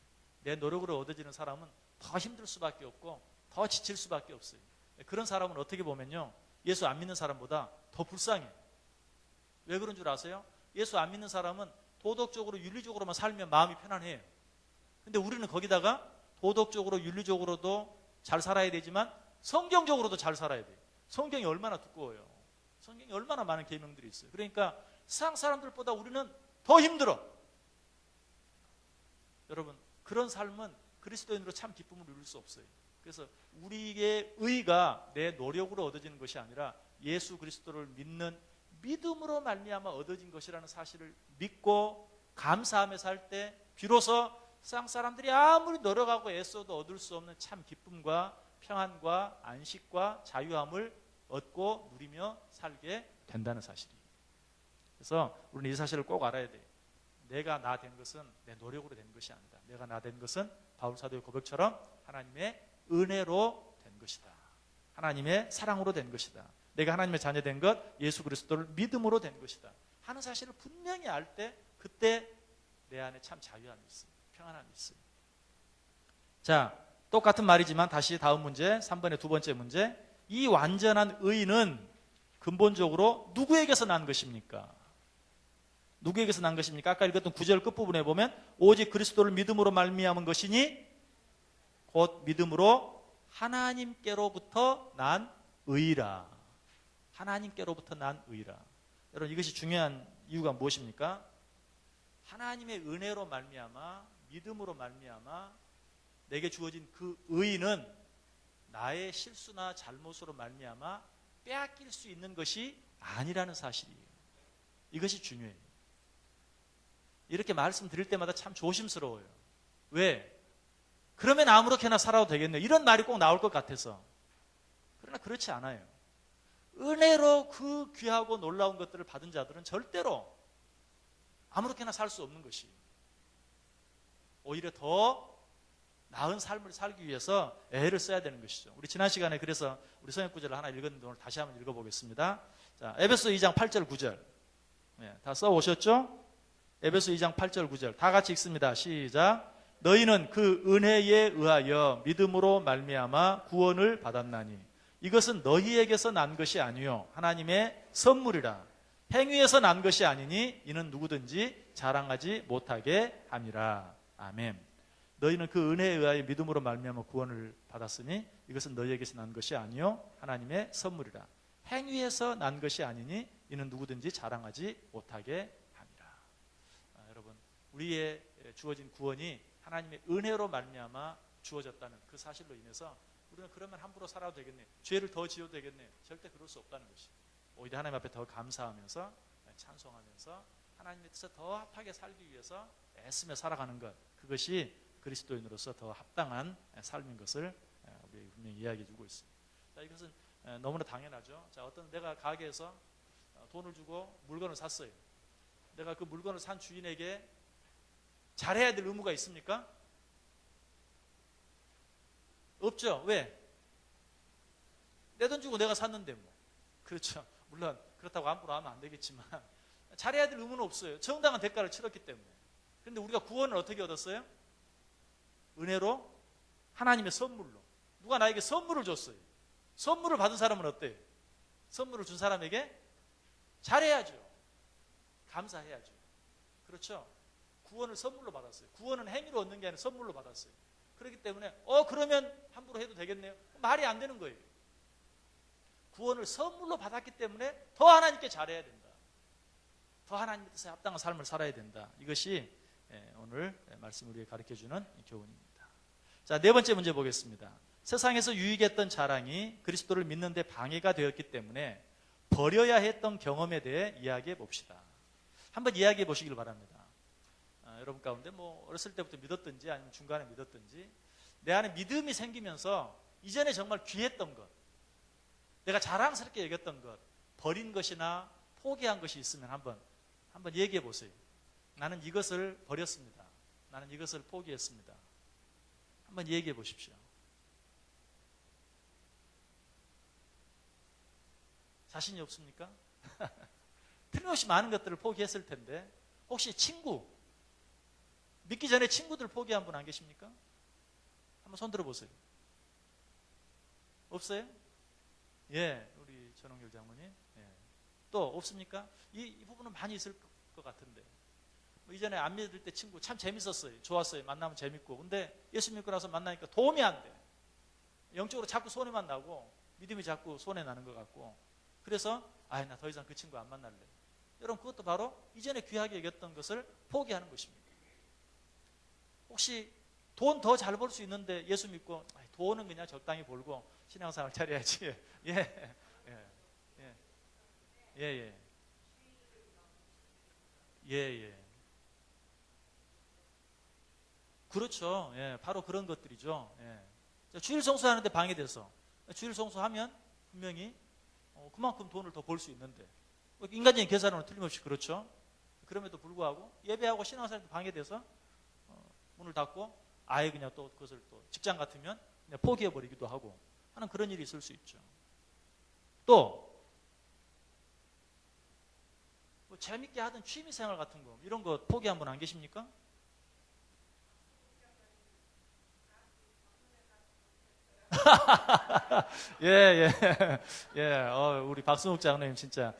내 노력으로 얻어지는 사람은 더 힘들 수밖에 없고 더 지칠 수밖에 없어요. 그런 사람은 어떻게 보면요, 예수 안 믿는 사람보다 더 불쌍해요. 왜 그런 줄 아세요? 예수 안 믿는 사람은 도덕적으로 윤리적으로만 살면 마음이 편안해요. 근데 우리는 거기다가 도덕적으로 윤리적으로도 잘 살아야 되지만 성경적으로도 잘 살아야 돼요. 성경이 얼마나 두꺼워요. 성경이 얼마나 많은 계명들이 있어요. 그러니까 세상 사람들보다 우리는 더 힘들어. 여러분, 그런 삶은 그리스도인으로 참 기쁨을 누릴 수 없어요. 그래서 우리의 의가 내 노력으로 얻어지는 것이 아니라 예수 그리스도를 믿는 믿음으로 말미암아 얻어진 것이라는 사실을 믿고 감사하며 살 때 비로소 세상 사람들이 아무리 노력하고 애써도 얻을 수 없는 참 기쁨과 평안과 안식과 자유함을 얻고 누리며 살게 된다는 사실이에요. 그래서 우리는 이 사실을 꼭 알아야 돼요. 내가 나 된 것은 내 노력으로 된 것이 아니다. 내가 나 된 것은 바울 사도의 고백처럼 하나님의 은혜로 된 것이다. 하나님의 사랑으로 된 것이다. 내가 하나님의 자녀 된 것, 예수 그리스도를 믿음으로 된 것이다 하는 사실을 분명히 알 때, 그때 내 안에 참 자유함이 있어요. 평안함이 있어요. 자, 똑같은 말이지만 다시 다음 문제, 3번의 두 번째 문제. 이 완전한 의는 근본적으로 누구에게서 난 것입니까? 누구에게서 난 것입니까? 아까 읽었던 9절 끝부분에 보면 오직 그리스도를 믿음으로 말미암은 것이니 곧 믿음으로 하나님께로부터 난 의라. 하나님께로부터 난 의라. 여러분, 이것이 중요한 이유가 무엇입니까? 하나님의 은혜로 말미암아, 믿음으로 말미암아 내게 주어진 그 의는 나의 실수나 잘못으로 말미암아 빼앗길 수 있는 것이 아니라는 사실이에요. 이것이 중요해요. 이렇게 말씀드릴 때마다 참 조심스러워요. 왜? 그러면 아무렇게나 살아도 되겠네, 이런 말이 꼭 나올 것 같아서. 그러나 그렇지 않아요. 은혜로 그 귀하고 놀라운 것들을 받은 자들은 절대로 아무렇게나 살 수 없는 것이, 오히려 더 나은 삶을 살기 위해서 애를 써야 되는 것이죠. 우리 지난 시간에 그래서 우리 성역 구절을 하나 읽었는데 오늘 다시 한번 읽어보겠습니다. 자, 에베소 2장 8절 9절. 네, 다 써오셨죠? 에베소 2장 8절 9절 다 같이 읽습니다. 시작. 너희는 그 은혜에 의하여 믿음으로 말미암아 구원을 받았나니 이것은 너희에게서 난 것이 아니요 하나님의 선물이라. 행위에서 난 것이 아니니 이는 누구든지 자랑하지 못하게 함이라. 아멘. 너희는 그 은혜에 의하여 믿음으로 말미암아 구원을 받았으니 이것은 너희에게서 난 것이 아니요 하나님의 선물이라. 행위에서 난 것이 아니니 이는 누구든지 자랑하지 못하게 함이라. 여러분, 우리의 주어진 구원이 하나님의 은혜로 말미암아 주어졌다는 그 사실로 인해서 우리는 그러면 함부로 살아도 되겠네, 죄를 더 지어도 되겠네, 절대 그럴 수 없다는 것이. 오히려 하나님 앞에 더 감사하면서 찬송하면서 하나님의 뜻에 더 합하게 살기 위해서 애쓰며 살아가는 것, 그것이 그리스도인으로서 더 합당한 삶인 것을 우리 분명히 이야기해 주고 있습니다. 자, 이것은 너무나 당연하죠. 자, 어떤 내가 가게에서 돈을 주고 물건을 샀어요. 내가 그 물건을 산 주인에게 잘해야 될 의무가 있습니까? 없죠. 왜? 내 돈 주고 내가 샀는데 뭐. 그렇죠. 물론 그렇다고 함부로 하면 안 되겠지만 잘해야 될 의무는 없어요. 정당한 대가를 치렀기 때문에. 그런데 우리가 구원을 어떻게 얻었어요? 은혜로, 하나님의 선물로. 누가 나에게 선물을 줬어요. 선물을 받은 사람은 어때요? 선물을 준 사람에게 잘해야죠. 감사해야죠. 그렇죠? 구원을 선물로 받았어요. 구원은 행위로 얻는 게 아니라 선물로 받았어요. 그렇기 때문에 그러면 함부로 해도 되겠네요. 말이 안 되는 거예요. 구원을 선물로 받았기 때문에 더 하나님께 잘해야 된다. 더 하나님 뜻에 합당한 삶을 살아야 된다. 이것이 오늘 말씀 우리에게 가르쳐주는 교훈입니다. 자, 네 번째 문제 보겠습니다. 세상에서 유익했던 자랑이 그리스도를 믿는 데 방해가 되었기 때문에 버려야 했던 경험에 대해 이야기해 봅시다. 한번 이야기해 보시길 바랍니다. 여러분 가운데 뭐 어렸을 때부터 믿었든지 아니면 중간에 믿었든지 내 안에 믿음이 생기면서 이전에 정말 귀했던 것, 내가 자랑스럽게 여겼던 것, 버린 것이나 포기한 것이 있으면 한번 얘기해 보세요. 나는 이것을 버렸습니다. 나는 이것을 포기했습니다. 한번 얘기해 보십시오. 자신이 없습니까? 틀림없이 많은 것들을 포기했을 텐데 혹시 친구, 믿기 전에 친구들 포기한 분 안 계십니까? 한번 손 들어보세요. 없어요? 예, 우리 전홍길 장모님. 예. 또 없습니까? 이 부분은 많이 있을 것 같은데. 이전에 안 믿을 때 친구 참 재밌었어요. 좋았어요. 만나면 재밌고. 근데 예수 믿고 나서 만나니까 도움이 안 돼. 영적으로 자꾸 손해만 나고 믿음이 자꾸 손해 나는 것 같고. 그래서 나 더 이상 그 친구 안 만날래. 여러분 그것도 바로 이전에 귀하게 여겼던 것을 포기하는 것입니다. 혹시 돈 더 잘 벌 수 있는데 예수 믿고 돈은 그냥 적당히 벌고 신앙생활 차려야지. 예, 예, 예, 예, 예, 예, 예. 그렇죠. 예, 바로 그런 것들이죠. 예. 주일 성수하는데 방해돼서 주일 성수하면 분명히 그만큼 돈을 더 벌 수 있는데 인간적인 계산으로는 틀림없이 그렇죠. 그럼에도 불구하고 예배하고 신앙생활에 방해돼서 문을 닫고 아예 그냥 또 그것을 또 직장 같으면 그냥 포기해버리기도 하고 하는 그런 일이 있을 수 있죠. 또 뭐 재밌게 하던 취미생활 같은 거 이런 거 포기한 분 안 계십니까? 예, 예, 예. 우리 박승욱 장로님 진짜,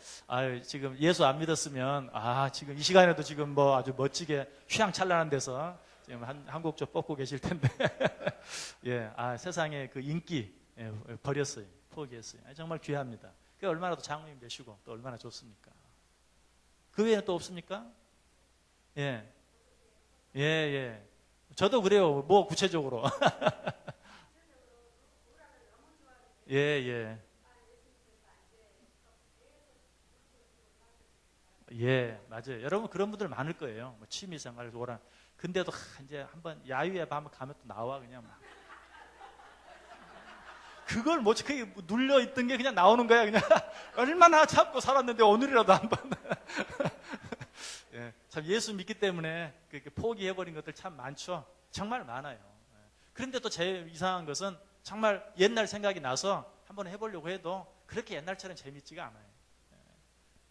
지금 예수 안 믿었으면, 지금 이 시간에도 지금 뭐 아주 멋지게 휘황찬란한 데서 지금 한국 좀 뻗고 계실 텐데. 예, 세상에 그 인기, 버렸어요. 포기했어요. 정말 귀합니다. 그 얼마나 또 장로님 되시고 또 얼마나 좋습니까? 그 외에는 또 없습니까? 예, 예, 예. 저도 그래요. 뭐 구체적으로. 예, 예. 예, 맞아요. 여러분 그런 분들 많을 거예요. 뭐 취미생활 오라. 근데도 이제 한번 야유회 밤에 가면 또 나와 그냥 막. 그걸 뭐 그게 눌려 있던 게 그냥 나오는 거야 그냥. 얼마나 참고 살았는데 오늘이라도 한번. 예, 참 예수 믿기 때문에 그렇게 포기해버린 것들 참 많죠. 정말 많아요. 그런데 또 제일 이상한 것은 정말 옛날 생각이 나서 한번 해보려고 해도 그렇게 옛날처럼 재밌지가 않아요.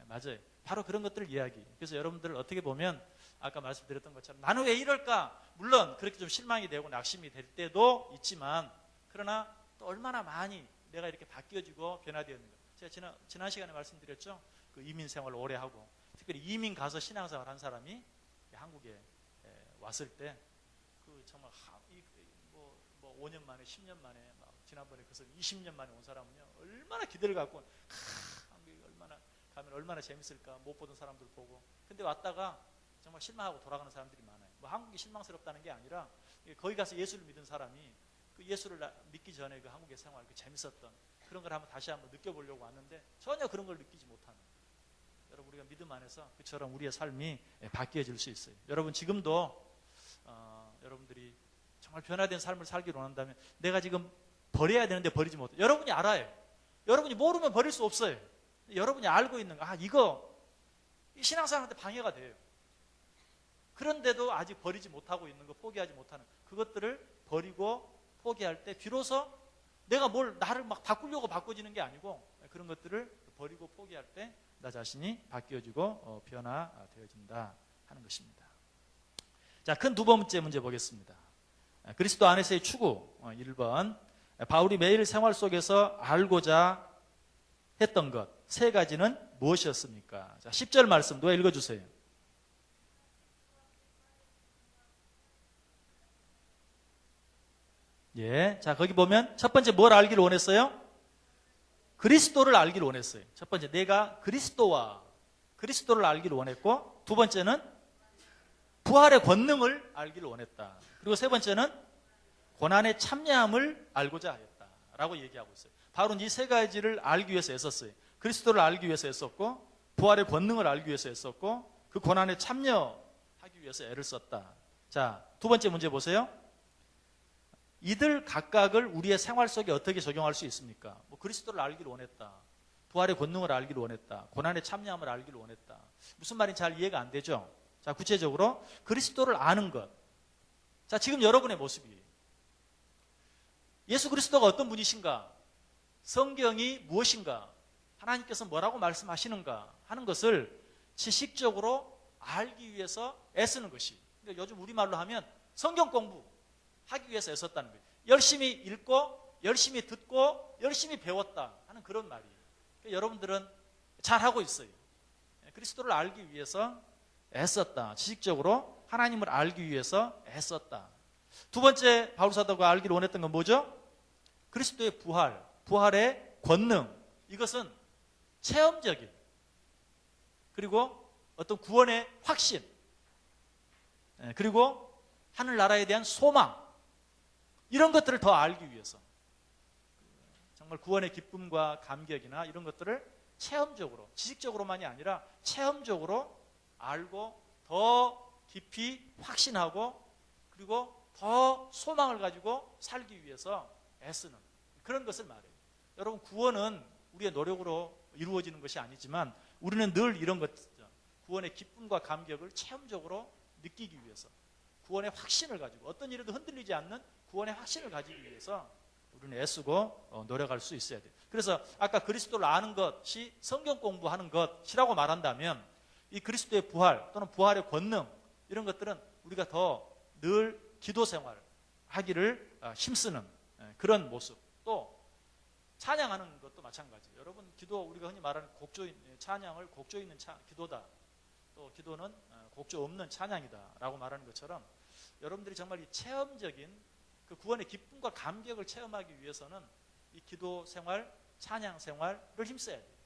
맞아요. 바로 그런 것들을 이야기. 그래서 여러분들 어떻게 보면 아까 말씀드렸던 것처럼 나는 왜 이럴까? 물론 그렇게 좀 실망이 되고 낙심이 될 때도 있지만 그러나 또 얼마나 많이 내가 이렇게 바뀌어지고 변화되었는가. 제가 지난 시간에 말씀드렸죠. 그 이민 생활을 오래 하고 특별히 이민 가서 신앙생활 한 사람이 한국에 왔을 때 그 정말 뭐 5년 만에 10년 만에 지난번에 그 20년 만에 온 사람은요 얼마나 기대를 갖고 한국에 가면 얼마나 재밌을까 못 보던 사람들 보고 근데 왔다가 정말 실망하고 돌아가는 사람들이 많아요. 뭐 한국이 실망스럽다는 게 아니라 거기 가서 예수를 믿은 사람이 그 예수를 믿기 전에 그 한국의 생활 그 재밌었던 그런 걸 다시 한번 느껴보려고 왔는데 전혀 그런 걸 느끼지 못하는 여러분 우리가 믿음 안에서 그처럼 우리의 삶이 바뀌어질 수 있어요. 여러분 지금도 여러분들이 정말 변화된 삶을 살기를 원한다면 내가 지금 버려야 되는데 버리지 못해. 여러분이 알아요. 여러분이 모르면 버릴 수 없어요. 여러분이 알고 있는 거, 이거 신앙생활한테 방해가 돼요. 그런데도 아직 버리지 못하고 있는 거, 포기하지 못하는 그것들을 버리고 포기할 때 비로소 내가 나를 막 바꾸려고 바꿔지는 게 아니고 그런 것들을 버리고 포기할 때 나 자신이 바뀌어지고 변화되어진다 하는 것입니다. 자, 큰 두 번째 문제 보겠습니다. 그리스도 안에서의 추구 1번 바울이 매일 생활 속에서 알고자 했던 것 세 가지는 무엇이었습니까? 자, 10절 말씀 누가 읽어주세요. 예. 자, 거기 보면 첫 번째 뭘 알기를 원했어요? 그리스도를 알기를 원했어요. 첫 번째, 내가 그리스도를 알기를 원했고, 두 번째는 부활의 권능을 알기를 원했다. 그리고 세 번째는 고난의 참여함을 알고자 하였다라고 얘기하고 있어요. 바로 이 세 가지를 알기 위해서 애썼어요. 그리스도를 알기 위해서 애썼고, 부활의 권능을 알기 위해서 애썼고, 그 고난에 참여하기 위해서 애를 썼다. 자, 두 번째 문제 보세요. 이들 각각을 우리의 생활 속에 어떻게 적용할 수 있습니까? 뭐 그리스도를 알기를 원했다. 부활의 권능을 알기를 원했다. 고난의 참여함을 알기를 원했다. 무슨 말인지 잘 이해가 안 되죠? 자, 구체적으로 그리스도를 아는 것. 자, 지금 여러분의 모습이에요. 예수 그리스도가 어떤 분이신가? 성경이 무엇인가? 하나님께서 뭐라고 말씀하시는가? 하는 것을 지식적으로 알기 위해서 애쓰는 것이. 그러니까 요즘 우리말로 하면 성경 공부하기 위해서 애썼다는 거예요. 열심히 읽고, 열심히 듣고, 열심히 배웠다 하는 그런 말이에요. 그러니까 여러분들은 잘하고 있어요. 그리스도를 알기 위해서 애썼다. 지식적으로 하나님을 알기 위해서 애썼다. 두 번째 바울사도가 알기를 원했던 건 뭐죠? 그리스도의 부활의 권능. 이것은 체험적인, 그리고 어떤 구원의 확신, 그리고 하늘나라에 대한 소망, 이런 것들을 더 알기 위해서 정말 구원의 기쁨과 감격이나 이런 것들을 체험적으로, 지식적으로만이 아니라 체험적으로 알고 더 깊이 확신하고 그리고 더 소망을 가지고 살기 위해서 애쓰는 그런 것을 말해요. 여러분, 구원은 우리의 노력으로 이루어지는 것이 아니지만 우리는 늘 이런 것, 구원의 기쁨과 감격을 체험적으로 느끼기 위해서, 구원의 확신을 가지고 어떤 일에도 흔들리지 않는 구원의 확신을 가지기 위해서 우리는 애쓰고 노력할 수 있어야 돼요. 그래서 아까 그리스도를 아는 것이 성경 공부하는 것이라고 말한다면 이 그리스도의 부활 또는 부활의 권능, 이런 것들은 우리가 더 늘 기도 생활 하기를 힘쓰는 그런 모습. 또 찬양하는 것도 마찬가지예요. 여러분, 기도, 우리가 흔히 말하는 찬양을 곡조 있는 기도다. 또 기도는 곡조 없는 찬양이다 라고 말하는 것처럼 여러분들이 정말 이 체험적인 그 구원의 기쁨과 감격을 체험하기 위해서는 이 기도 생활, 찬양 생활을 힘써야 돼요.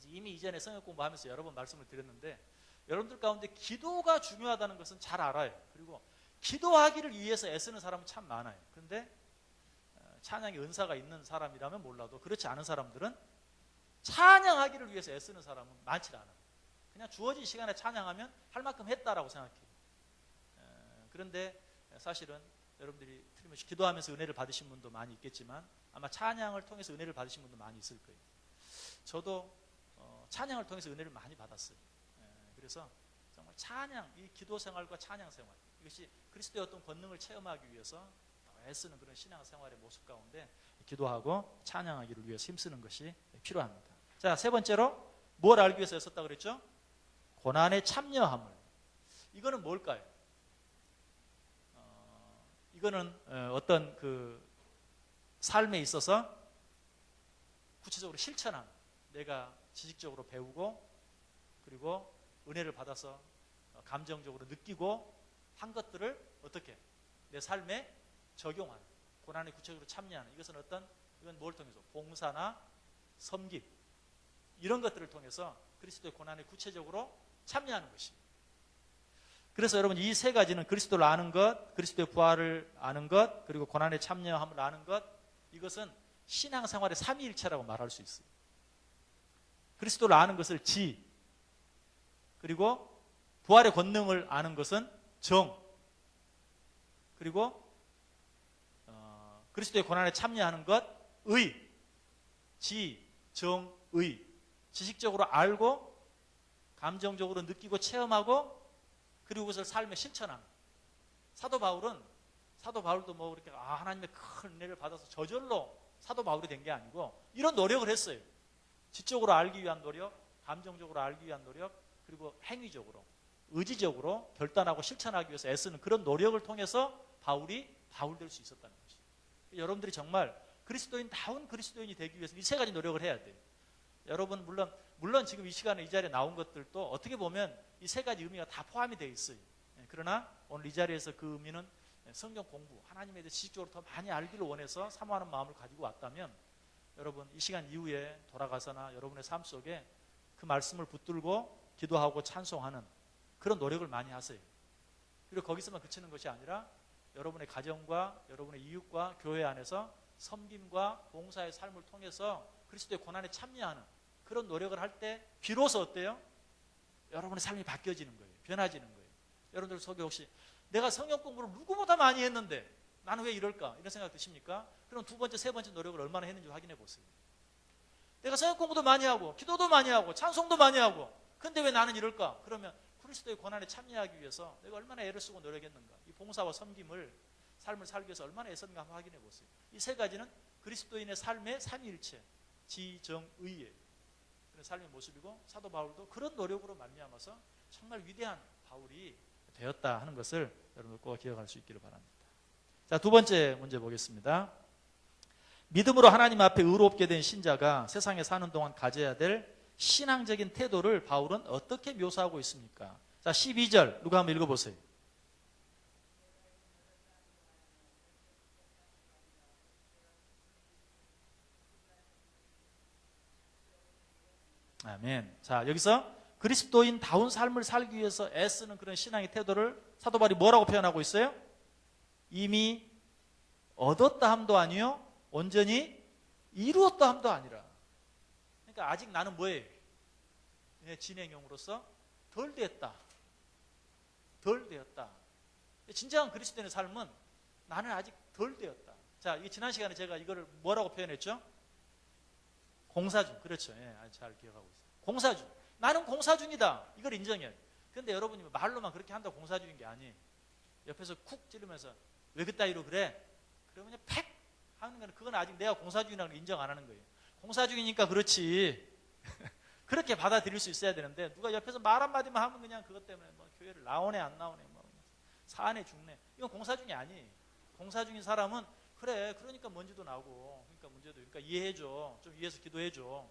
이미 이전에 성경 공부하면서 여러 번 말씀을 드렸는데 여러분들 가운데 기도가 중요하다는 것은 잘 알아요. 그리고 기도하기를 위해서 애쓰는 사람은 참 많아요. 그런데 찬양의 은사가 있는 사람이라면 몰라도 그렇지 않은 사람들은 찬양하기를 위해서 애쓰는 사람은 많지 않아요. 그냥 주어진 시간에 찬양하면 할 만큼 했다라고 생각해요. 그런데 사실은 여러분들이 틀림없이 기도하면서 은혜를 받으신 분도 많이 있겠지만 아마 찬양을 통해서 은혜를 받으신 분도 많이 있을 거예요. 저도 찬양을 통해서 은혜를 많이 받았어요. 그래서 정말 찬양, 이 기도 생활과 찬양 생활, 이것이 그리스도의 어떤 권능을 체험하기 위해서 애쓰는 그런 신앙 생활의 모습 가운데 기도하고 찬양하기를 위해서 힘쓰는 것이 필요합니다. 자, 세 번째로 뭘 알기 위해서 애썼다고 그랬죠? 고난에 참여함을. 이거는 뭘까요? 이거는 어떤 그 삶에 있어서 구체적으로 실천한, 내가 지식적으로 배우고 그리고 은혜를 받아서 감정적으로 느끼고 한 것들을 어떻게 내 삶에 적용하는, 고난에 구체적으로 참여하는, 이건 뭘 통해서? 봉사나 섬김, 이런 것들을 통해서 그리스도의 고난에 구체적으로 참여하는 것입니다. 그래서 여러분, 이 세 가지는 그리스도를 아는 것, 그리스도의 부활을 아는 것, 그리고 고난에 참여함을 아는 것, 이것은 신앙생활의 삼위일체라고 말할 수 있어요. 그리스도를 아는 것을 지, 그리고 부활의 권능을 아는 것은 정, 그리고 그리스도의 고난에 참여하는 것, 의, 지, 정, 의. 지식적으로 알고 감정적으로 느끼고 체험하고 그리고 그것을 삶에 실천하는. 사도 바울도 뭐 그렇게 하나님의 큰 은혜를 받아서 저절로 사도 바울이 된 게 아니고 이런 노력을 했어요. 지적으로 알기 위한 노력, 감정적으로 알기 위한 노력, 그리고 행위적으로, 의지적으로 결단하고 실천하기 위해서 애쓰는 그런 노력을 통해서 바울이 바울 될 수 있었다는 것이죠. 여러분들이 정말 그리스도인다운 그리스도인이 되기 위해서 이 세 가지 노력을 해야 돼요. 여러분, 물론 지금 이 시간에 이 자리에 나온 것들도 어떻게 보면 이 세 가지 의미가 다 포함이 되어 있어요. 그러나 오늘 이 자리에서 그 의미는 성경 공부, 하나님에 대해 지식적으로 더 많이 알기를 원해서 사모하는 마음을 가지고 왔다면 여러분 이 시간 이후에 돌아가서나 여러분의 삶 속에 그 말씀을 붙들고 기도하고 찬송하는 그런 노력을 많이 하세요. 그리고 거기서만 그치는 것이 아니라 여러분의 가정과 여러분의 이웃과 교회 안에서 섬김과 봉사의 삶을 통해서 그리스도의 고난에 참여하는 그런 노력을 할 때 비로소 어때요? 여러분의 삶이 바뀌어지는 거예요. 변화지는 거예요. 여러분들 속에 혹시 내가 성경 공부를 누구보다 많이 했는데 나는 왜 이럴까? 이런 생각 드십니까? 그럼 두 번째, 세 번째 노력을 얼마나 했는지 확인해 보세요. 내가 성경 공부도 많이 하고 기도도 많이 하고 찬송도 많이 하고 근데 왜 나는 이럴까? 그러면 그리스도의 고난에 참여하기 위해서 내가 얼마나 애를 쓰고 노력했는가? 이 봉사와 섬김을 삶을 살기 위해서 얼마나 애썼는가 한번 확인해 보세요. 이 세 가지는 그리스도인의 삶의 삼위일체, 지정의예요. 그런 삶의 모습이고 사도 바울도 그런 노력으로 말미암아서 정말 위대한 바울이 되었다 하는 것을 여러분들 꼭 기억할 수 있기를 바랍니다. 자, 두 번째 문제 보겠습니다. 믿음으로 하나님 앞에 의롭게 된 신자가 세상에 사는 동안 가져야 될 신앙적인 태도를 바울은 어떻게 묘사하고 있습니까? 자, 12절 누가 한번 읽어보세요. 아멘. 자, 여기서 그리스도인다운 삶을 살기 위해서 애쓰는 그런 신앙의 태도를 사도 바울이 뭐라고 표현하고 있어요? 이미 얻었다 함도 아니요 온전히 이루었다 함도 아니라. 그러니까 아직 나는 뭐예요? 진행형으로서 덜 되었다. 덜 되었다. 진정한 그리스도인의 삶은 나는 아직 덜 되었다. 자, 이게 지난 시간에 제가 이거를 뭐라고 표현했죠? 공사 중. 그렇죠. 예, 잘 기억하고 있어요. 공사 중. 나는 공사 중이다. 이걸 인정해요. 그런데 여러분이 말로만 그렇게 한다고 공사 중인 게 아니에요. 옆에서 쿡 찌르면서 왜 그따위로 그래? 그러면 그냥 팩 하는 거는 그건 아직 내가 공사 중이라는 걸 인정 안 하는 거예요. 공사 중이니까 그렇지. 그렇게 받아들일 수 있어야 되는데 누가 옆에서 말 한마디만 하면 그냥 그것 때문에 뭐 교회를 나오네 안 나오네 뭐 사네 죽네. 이건 공사 중이 아니에요. 공사 중인 사람은 그래 그러니까 먼지도 나고 그러니까 문제도 그러니까 이해해줘. 좀 위해서 기도해줘.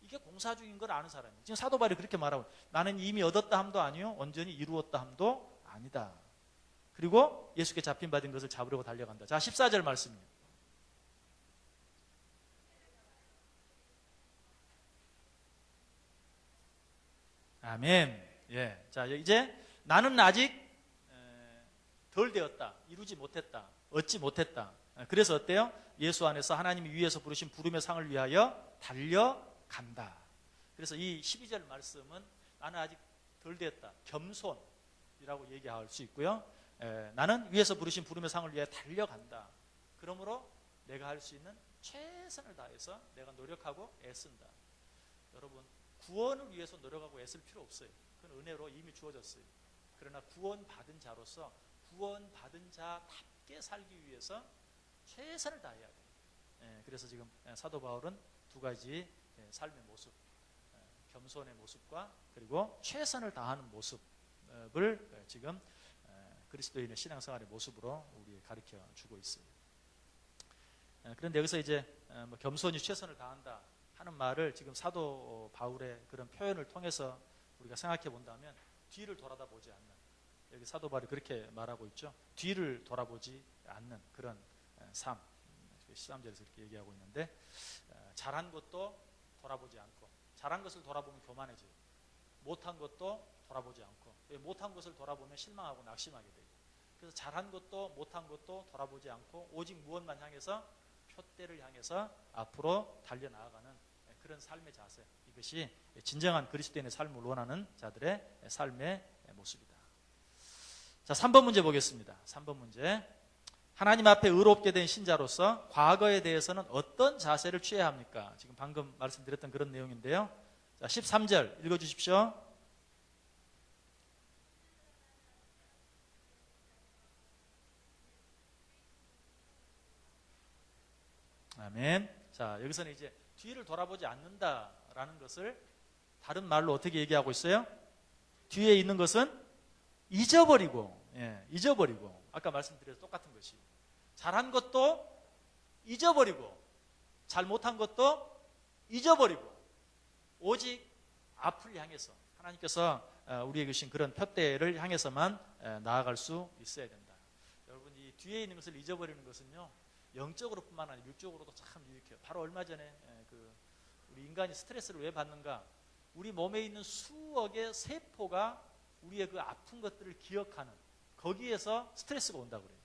이게 공사 중인 걸 아는 사람이에요. 지금 사도 바울이 그렇게 말하고 나는 이미 얻었다 함도 아니요 온전히 이루었다 함도 아니다. 그리고 예수께 잡힌 받은 것을 잡으려고 달려간다. 자, 14절 말씀이에요. 아멘. 예. 자, 이제 나는 아직 덜 되었다. 이루지 못했다. 얻지 못했다. 그래서 어때요? 예수 안에서 하나님이 위에서 부르신 부름의 상을 위하여 달려간다. 그래서 이 12절 말씀은 나는 아직 덜 되었다. 겸손이라고 얘기할 수 있고요. 나는 위에서 부르신 부름의 상을 위하여 달려간다. 그러므로 내가 할 수 있는 최선을 다해서 내가 노력하고 애쓴다. 여러분 구원을 위해서 노력하고 애쓸 필요 없어요. 그건 은혜로 이미 주어졌어요. 그러나 구원받은 자로서 구원받은 자답게 살기 위해서 최선을 다해야 돼요. 그래서 지금 사도 바울은 두 가지 삶의 모습, 겸손의 모습과 그리고 최선을 다하는 모습을 지금 그리스도인의 신앙생활의 모습으로 우리에게 가르쳐 주고 있어요. 그런데 여기서 이제 겸손히 최선을 다한다 하는 말을 지금 사도 바울의 그런 표현을 통해서 우리가 생각해 본다면 뒤를 돌아다보지 않는, 여기 사도 바울이 그렇게 말하고 있죠. 뒤를 돌아보지 않는 그런 삶. 13절에서 이렇게 얘기하고 있는데 잘한 것도 돌아보지 않고, 잘한 것을 돌아보면 교만해져요. 못한 것도 돌아보지 않고, 못한 것을 돌아보면 실망하고 낙심하게 돼요. 그래서 잘한 것도 못한 것도 돌아보지 않고 오직 무엇만 향해서, 표대를 향해서 앞으로 달려나아가는 그런 삶의 자세, 이것이 진정한 그리스도인의 삶을 원하는 자들의 삶의 모습이다. 자, 3번 문제 보겠습니다. 3번 문제. 하나님 앞에 의롭게 된 신자로서 과거에 대해서는 어떤 자세를 취해야 합니까? 지금 방금 말씀드렸던 그런 내용인데요. 자, 13절 읽어주십시오. 아멘. 자, 여기서는 이제 뒤를 돌아보지 않는다라는 것을 다른 말로 어떻게 얘기하고 있어요? 뒤에 있는 것은 잊어버리고, 잊어버리고, 아까 말씀드렸던 똑같은 것이 잘한 것도 잊어버리고 잘못한 것도 잊어버리고 오직 앞을 향해서 하나님께서 우리에게 주신 그런 표대를 향해서만 나아갈 수 있어야 된다. 여러분, 이 뒤에 있는 것을 잊어버리는 것은요, 영적으로뿐만 아니라 육적으로도 참 유익해요. 바로 얼마 전에 우리 인간이 스트레스를 왜 받는가? 우리 몸에 있는 수억의 세포가 우리의 그 아픈 것들을 기억하는, 거기에서 스트레스가 온다고 그래요.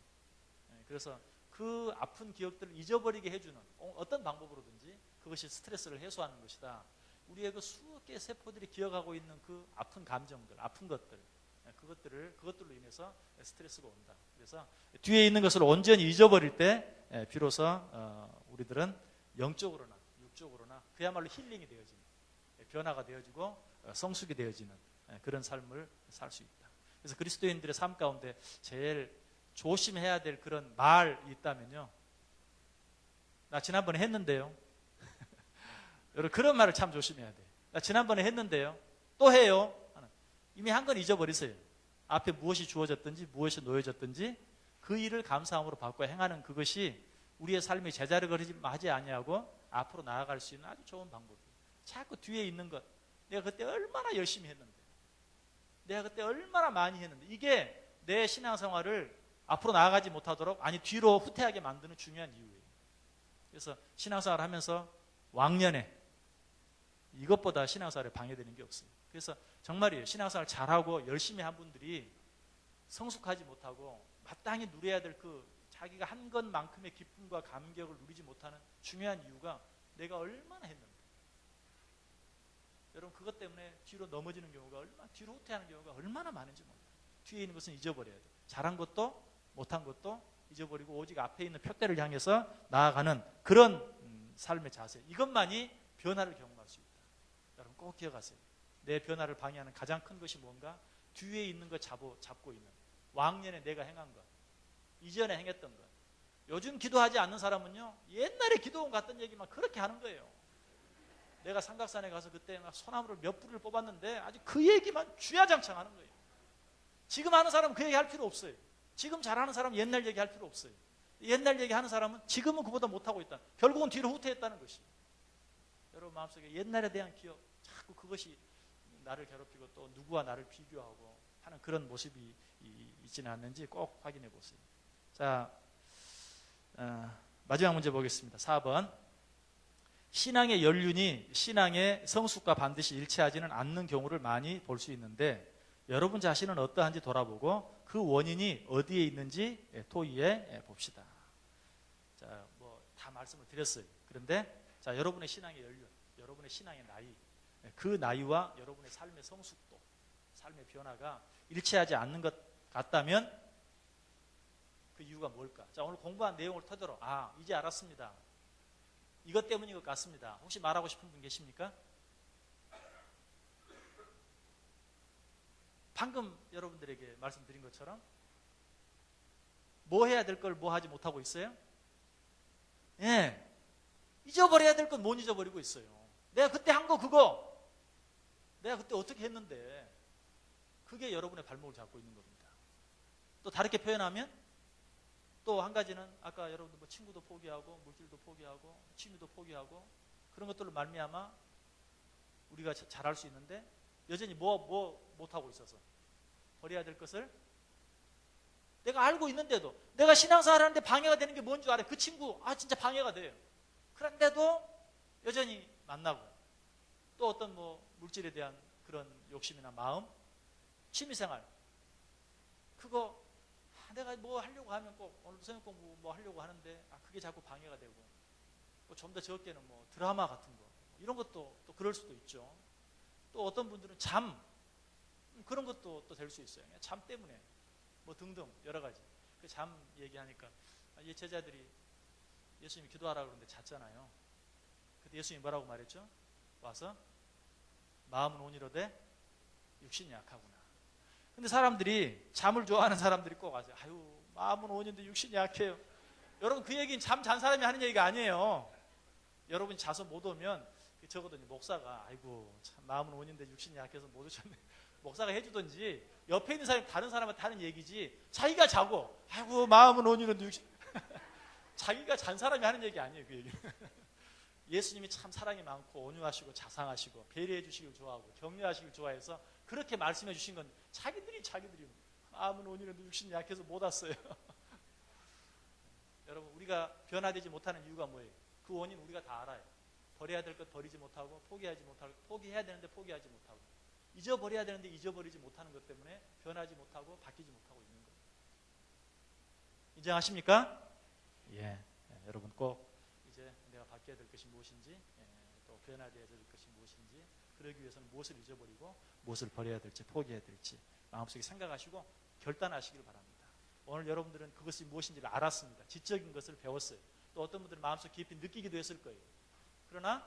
그래서 그 아픈 기억들을 잊어버리게 해주는 어떤 방법으로든지 그것이 스트레스를 해소하는 것이다. 우리의 그 수억 개의 세포들이 기억하고 있는 그 아픈 감정들, 아픈 것들, 그것들로 인해서 스트레스가 온다. 그래서 뒤에 있는 것을 온전히 잊어버릴 때 비로소 우리들은 영적으로나 육적으로나 그야말로 힐링이 되어지는, 변화가 되어지고 성숙이 되어지는 그런 삶을 살 수 있다. 그래서 그리스도인들의 삶 가운데 제일 조심해야 될 그런 말이 있다면요, 나 지난번에 했는데요. 여러분, 그런 말을 참 조심해야 돼요. 나 지난번에 했는데요, 또 해요. 이미 한 건 잊어버리세요. 앞에 무엇이 주어졌든지 무엇이 놓여졌든지 그 일을 감사함으로 바꿔 행하는 그것이 우리의 삶의 제자리걸음하지 아니하고 앞으로 나아갈 수 있는 아주 좋은 방법이에요. 자꾸 뒤에 있는 것, 내가 그때 얼마나 열심히 했는데, 내가 그때 얼마나 많이 했는데, 이게 내 신앙생활을 앞으로 나아가지 못하도록, 아니 뒤로 후퇴하게 만드는 중요한 이유예요. 그래서 신앙생활을 하면서 왕년에 이것보다 신앙생활에 방해되는 게 없어요. 그래서 정말이에요. 신앙생활 잘하고 열심히 한 분들이 성숙하지 못하고 마땅히 누려야 될 그 자기가 한 것만큼의 기쁨과 감격을 누리지 못하는 중요한 이유가 내가 얼마나 했는데, 여러분 그것 때문에 뒤로 넘어지는 경우가 얼마나, 뒤로 후퇴하는 경우가 얼마나 많은지 몰라요. 뒤에 있는 것은 잊어버려야 돼요. 잘한 것도 못한 것도 잊어버리고 오직 앞에 있는 표대를 향해서 나아가는 그런 삶의 자세, 이것만이 변화를 경험할 수 있다. 여러분 꼭 기억하세요. 내 변화를 방해하는 가장 큰 것이 뭔가? 뒤에 있는 것 잡고 있는, 왕년에 내가 행한 것, 이전에 행했던 것. 요즘 기도하지 않는 사람은요, 옛날에 기도원 갔던 얘기만 그렇게 하는 거예요. 내가 삼각산에 가서 그때 막 소나무를 몇 뿌리를 뽑았는데 아주 그 얘기만 주야장창 하는 거예요. 지금 하는 사람은 그 얘기 할 필요 없어요. 지금 잘하는 사람은 옛날 얘기 할 필요 없어요. 옛날 얘기하는 사람은 지금은 그보다 못하고 있다. 결국은 뒤로 후퇴했다는 것이에요. 여러분 마음속에 옛날에 대한 기억, 자꾸 그것이 나를 괴롭히고 또 누구와 나를 비교하고 하는 그런 모습이 있지는 않는지 꼭 확인해 보세요. 자, 마지막 문제 보겠습니다. 4번. 신앙의 연륜이 신앙의 성숙과 반드시 일치하지는 않는 경우를 많이 볼 수 있는데, 여러분 자신은 어떠한지 돌아보고 그 원인이 어디에 있는지 토의해 봅시다. 자, 뭐 다 말씀을 드렸어요. 그런데 자, 여러분의 신앙의 연륜, 여러분의 신앙의 나이, 그 나이와 여러분의 삶의 성숙도, 삶의 변화가 일치하지 않는 것 같다면 그 이유가 뭘까? 자, 오늘 공부한 내용을 토대로 이제 알았습니다. 이것 때문인 것 같습니다. 혹시 말하고 싶은 분 계십니까? 방금 여러분들에게 말씀드린 것처럼 뭐 해야 될 걸 뭐 하지 못하고 있어요? 예, 잊어버려야 될 건 못 잊어버리고 있어요. 내가 그때 한 거 그거, 내가 그때 어떻게 했는데, 그게 여러분의 발목을 잡고 있는 겁니다. 또 다르게 표현하면 또 한 가지는 아까 여러분들 뭐 친구도 포기하고 물질도 포기하고 취미도 포기하고 그런 것들로 말미암아 우리가 잘할 수 있는데 여전히 뭐 못하고 있어서 버려야 될 것을 내가 알고 있는데도, 내가 신앙생활 하는데 방해가 되는 게 뭔 줄 알아요. 그 친구 진짜 방해가 돼요. 그런데도 여전히 만나고, 또 어떤 뭐 물질에 대한 그런 욕심이나 마음, 취미생활, 그거 내가 뭐 하려고 하면 꼭 오늘도 성경 공부 뭐 하려고 하는데 그게 자꾸 방해가 되고, 또 좀 더 적게는 뭐 드라마 같은 거, 이런 것도 또 그럴 수도 있죠. 또 어떤 분들은 잠, 그런 것도 또 될 수 있어요. 잠 때문에 뭐 등등 여러 가지. 그 잠 얘기하니까 이 제자들이 예수님이 기도하라고 그러는데 잤잖아요. 그때 예수님이 뭐라고 말했죠? 와서 마음은 온이로되 육신이 약하구나. 근데 사람들이, 잠을 좋아하는 사람들이 꼭 와서 마음은 온인데 육신이 약해요. 여러분 그 얘기는 잠 잔 사람이 하는 얘기가 아니에요. 여러분이 자서 못 오면 적어도 목사가 참 마음은 온인데 육신이 약해서 못 오셨네, 목사가 해주든지 옆에 있는 사람이 다른 사람한테 하는 얘기지, 자기가 자고 마음은 온인데 육신 자기가 잔 사람이 하는 얘기 아니에요. 그 얘기는 예수님이 참 사랑이 많고 온유하시고 자상하시고 배려해 주시길 좋아하고 격려하시길 좋아해서 그렇게 말씀해 주신 건 자기들이 마음은 온유한데 육신이 약해서 못 왔어요. 여러분, 우리가 변화되지 못하는 이유가 뭐예요? 그 원인 우리가 다 알아요. 버려야 될 것 버리지 못하고, 포기하지 못하고, 포기해야 되는데 포기하지 못하고, 잊어버려야 되는데 잊어버리지 못하는 것 때문에 변하지 못하고 바뀌지 못하고 있는 거예요. 인정하십니까? 예. 여러분 꼭 이제 내가 바뀌어야 될 것이 무엇인지, 또 변화되어야 될 것이 무엇인지, 그러기 위해서는 무엇을 잊어버리고 무엇을 버려야 될지 포기해야 될지 마음속에 생각하시고 결단하시길 바랍니다. 오늘 여러분들은 그것이 무엇인지를 알았습니다. 지적인 것을 배웠어요. 또 어떤 분들은 마음속 깊이 느끼기도 했을 거예요. 그러나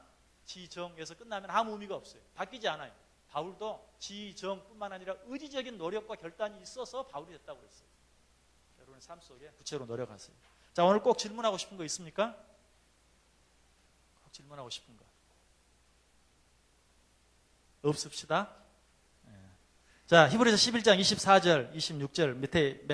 지정에서 끝나면 아무 의미가 없어요. 바뀌지 않아요. 바울도 지정뿐만 아니라 의지적인 노력과 결단이 있어서 바울이 됐다고 그랬어요. 여러분의 삶 속에 구체로 노력하세요. 자, 오늘 꼭 질문하고 싶은 거 있습니까? 꼭 질문하고 싶은 거 없읍시다. 자, 히브리서 11장 24절, 26절 밑에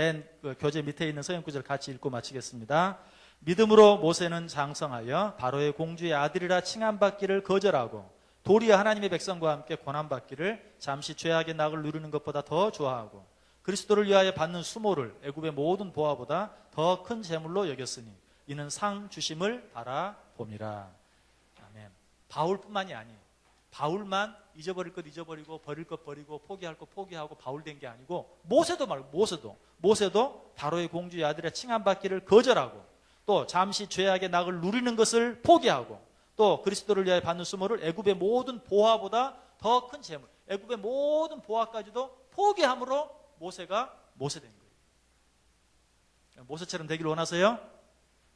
그 교재 밑에 있는 서연 구절 같이 읽고 마치겠습니다. 믿음으로 모세는 장성하여 바로의 공주의 아들이라 칭함받기를 거절하고 도리어 하나님의 백성과 함께 고난받기를 잠시 죄악의 낙을 누리는 것보다 더 좋아하고 그리스도를 위하여 받는 수모를 애굽의 모든 보화보다 더 큰 재물로 여겼으니 이는 상 주심을 바라봄이라. 아멘. 바울뿐만이 아니에요. 바울만 잊어버릴 것 잊어버리고 버릴 것 버리고 포기할 것 포기하고 바울 된 게 아니고 모세도 말고 모세도 바로의 공주의 아들의 칭함받기를 거절하고 또 잠시 죄악의 낙을 누리는 것을 포기하고 또 그리스도를 위하여 받는 수모를 애굽의 모든 보화보다 더 큰 재물, 애굽의 모든 보화까지도 포기함으로 모세가 모세 된 거예요. 모세처럼 되기를 원하세요?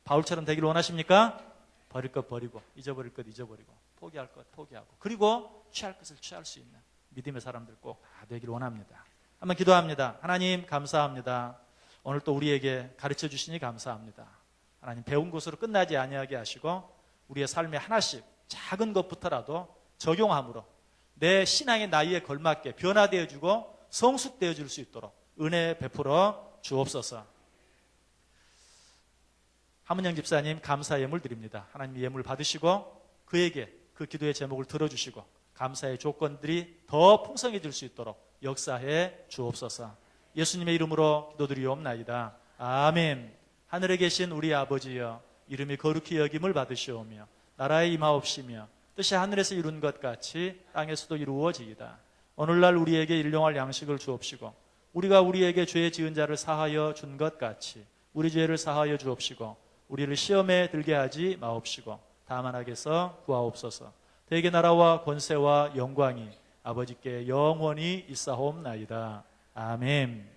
바울처럼 되기를 원하십니까? 버릴 것 버리고 잊어버릴 것 잊어버리고 포기할 것 포기하고 그리고 취할 것을 취할 수 있는 믿음의 사람들 꼭 다 되기를 원합니다. 한번 기도합니다. 하나님 감사합니다. 오늘 또 우리에게 가르쳐 주시니 감사합니다. 하나님 배운 것으로 끝나지 아니하게 하시고 우리의 삶에 하나씩 작은 것부터라도 적용함으로 내 신앙의 나이에 걸맞게 변화되어 주고 성숙되어 줄 수 있도록 은혜 베풀어 주옵소서. 함은영 집사님 감사 예물 드립니다. 하나님 예물 받으시고 그에게 그 기도의 제목을 들어주시고 감사의 조건들이 더 풍성해질 수 있도록 역사해 주옵소서. 예수님의 이름으로 기도드리옵나이다. 아멘. 하늘에 계신 우리 아버지여 이름이 거룩히 여김을 받으시오며 나라의 임하옵시며 뜻이 하늘에서 이룬 것 같이 땅에서도 이루어지이다. 오늘날 우리에게 일용할 양식을 주옵시고 우리가 우리에게 죄 지은 자를 사하여 준 것 같이 우리 죄를 사하여 주옵시고 우리를 시험에 들게 하지 마옵시고 다만 악에서 구하옵소서. 대개 나라와 권세와 영광이 아버지께 영원히 있사옵나이다. 아멘.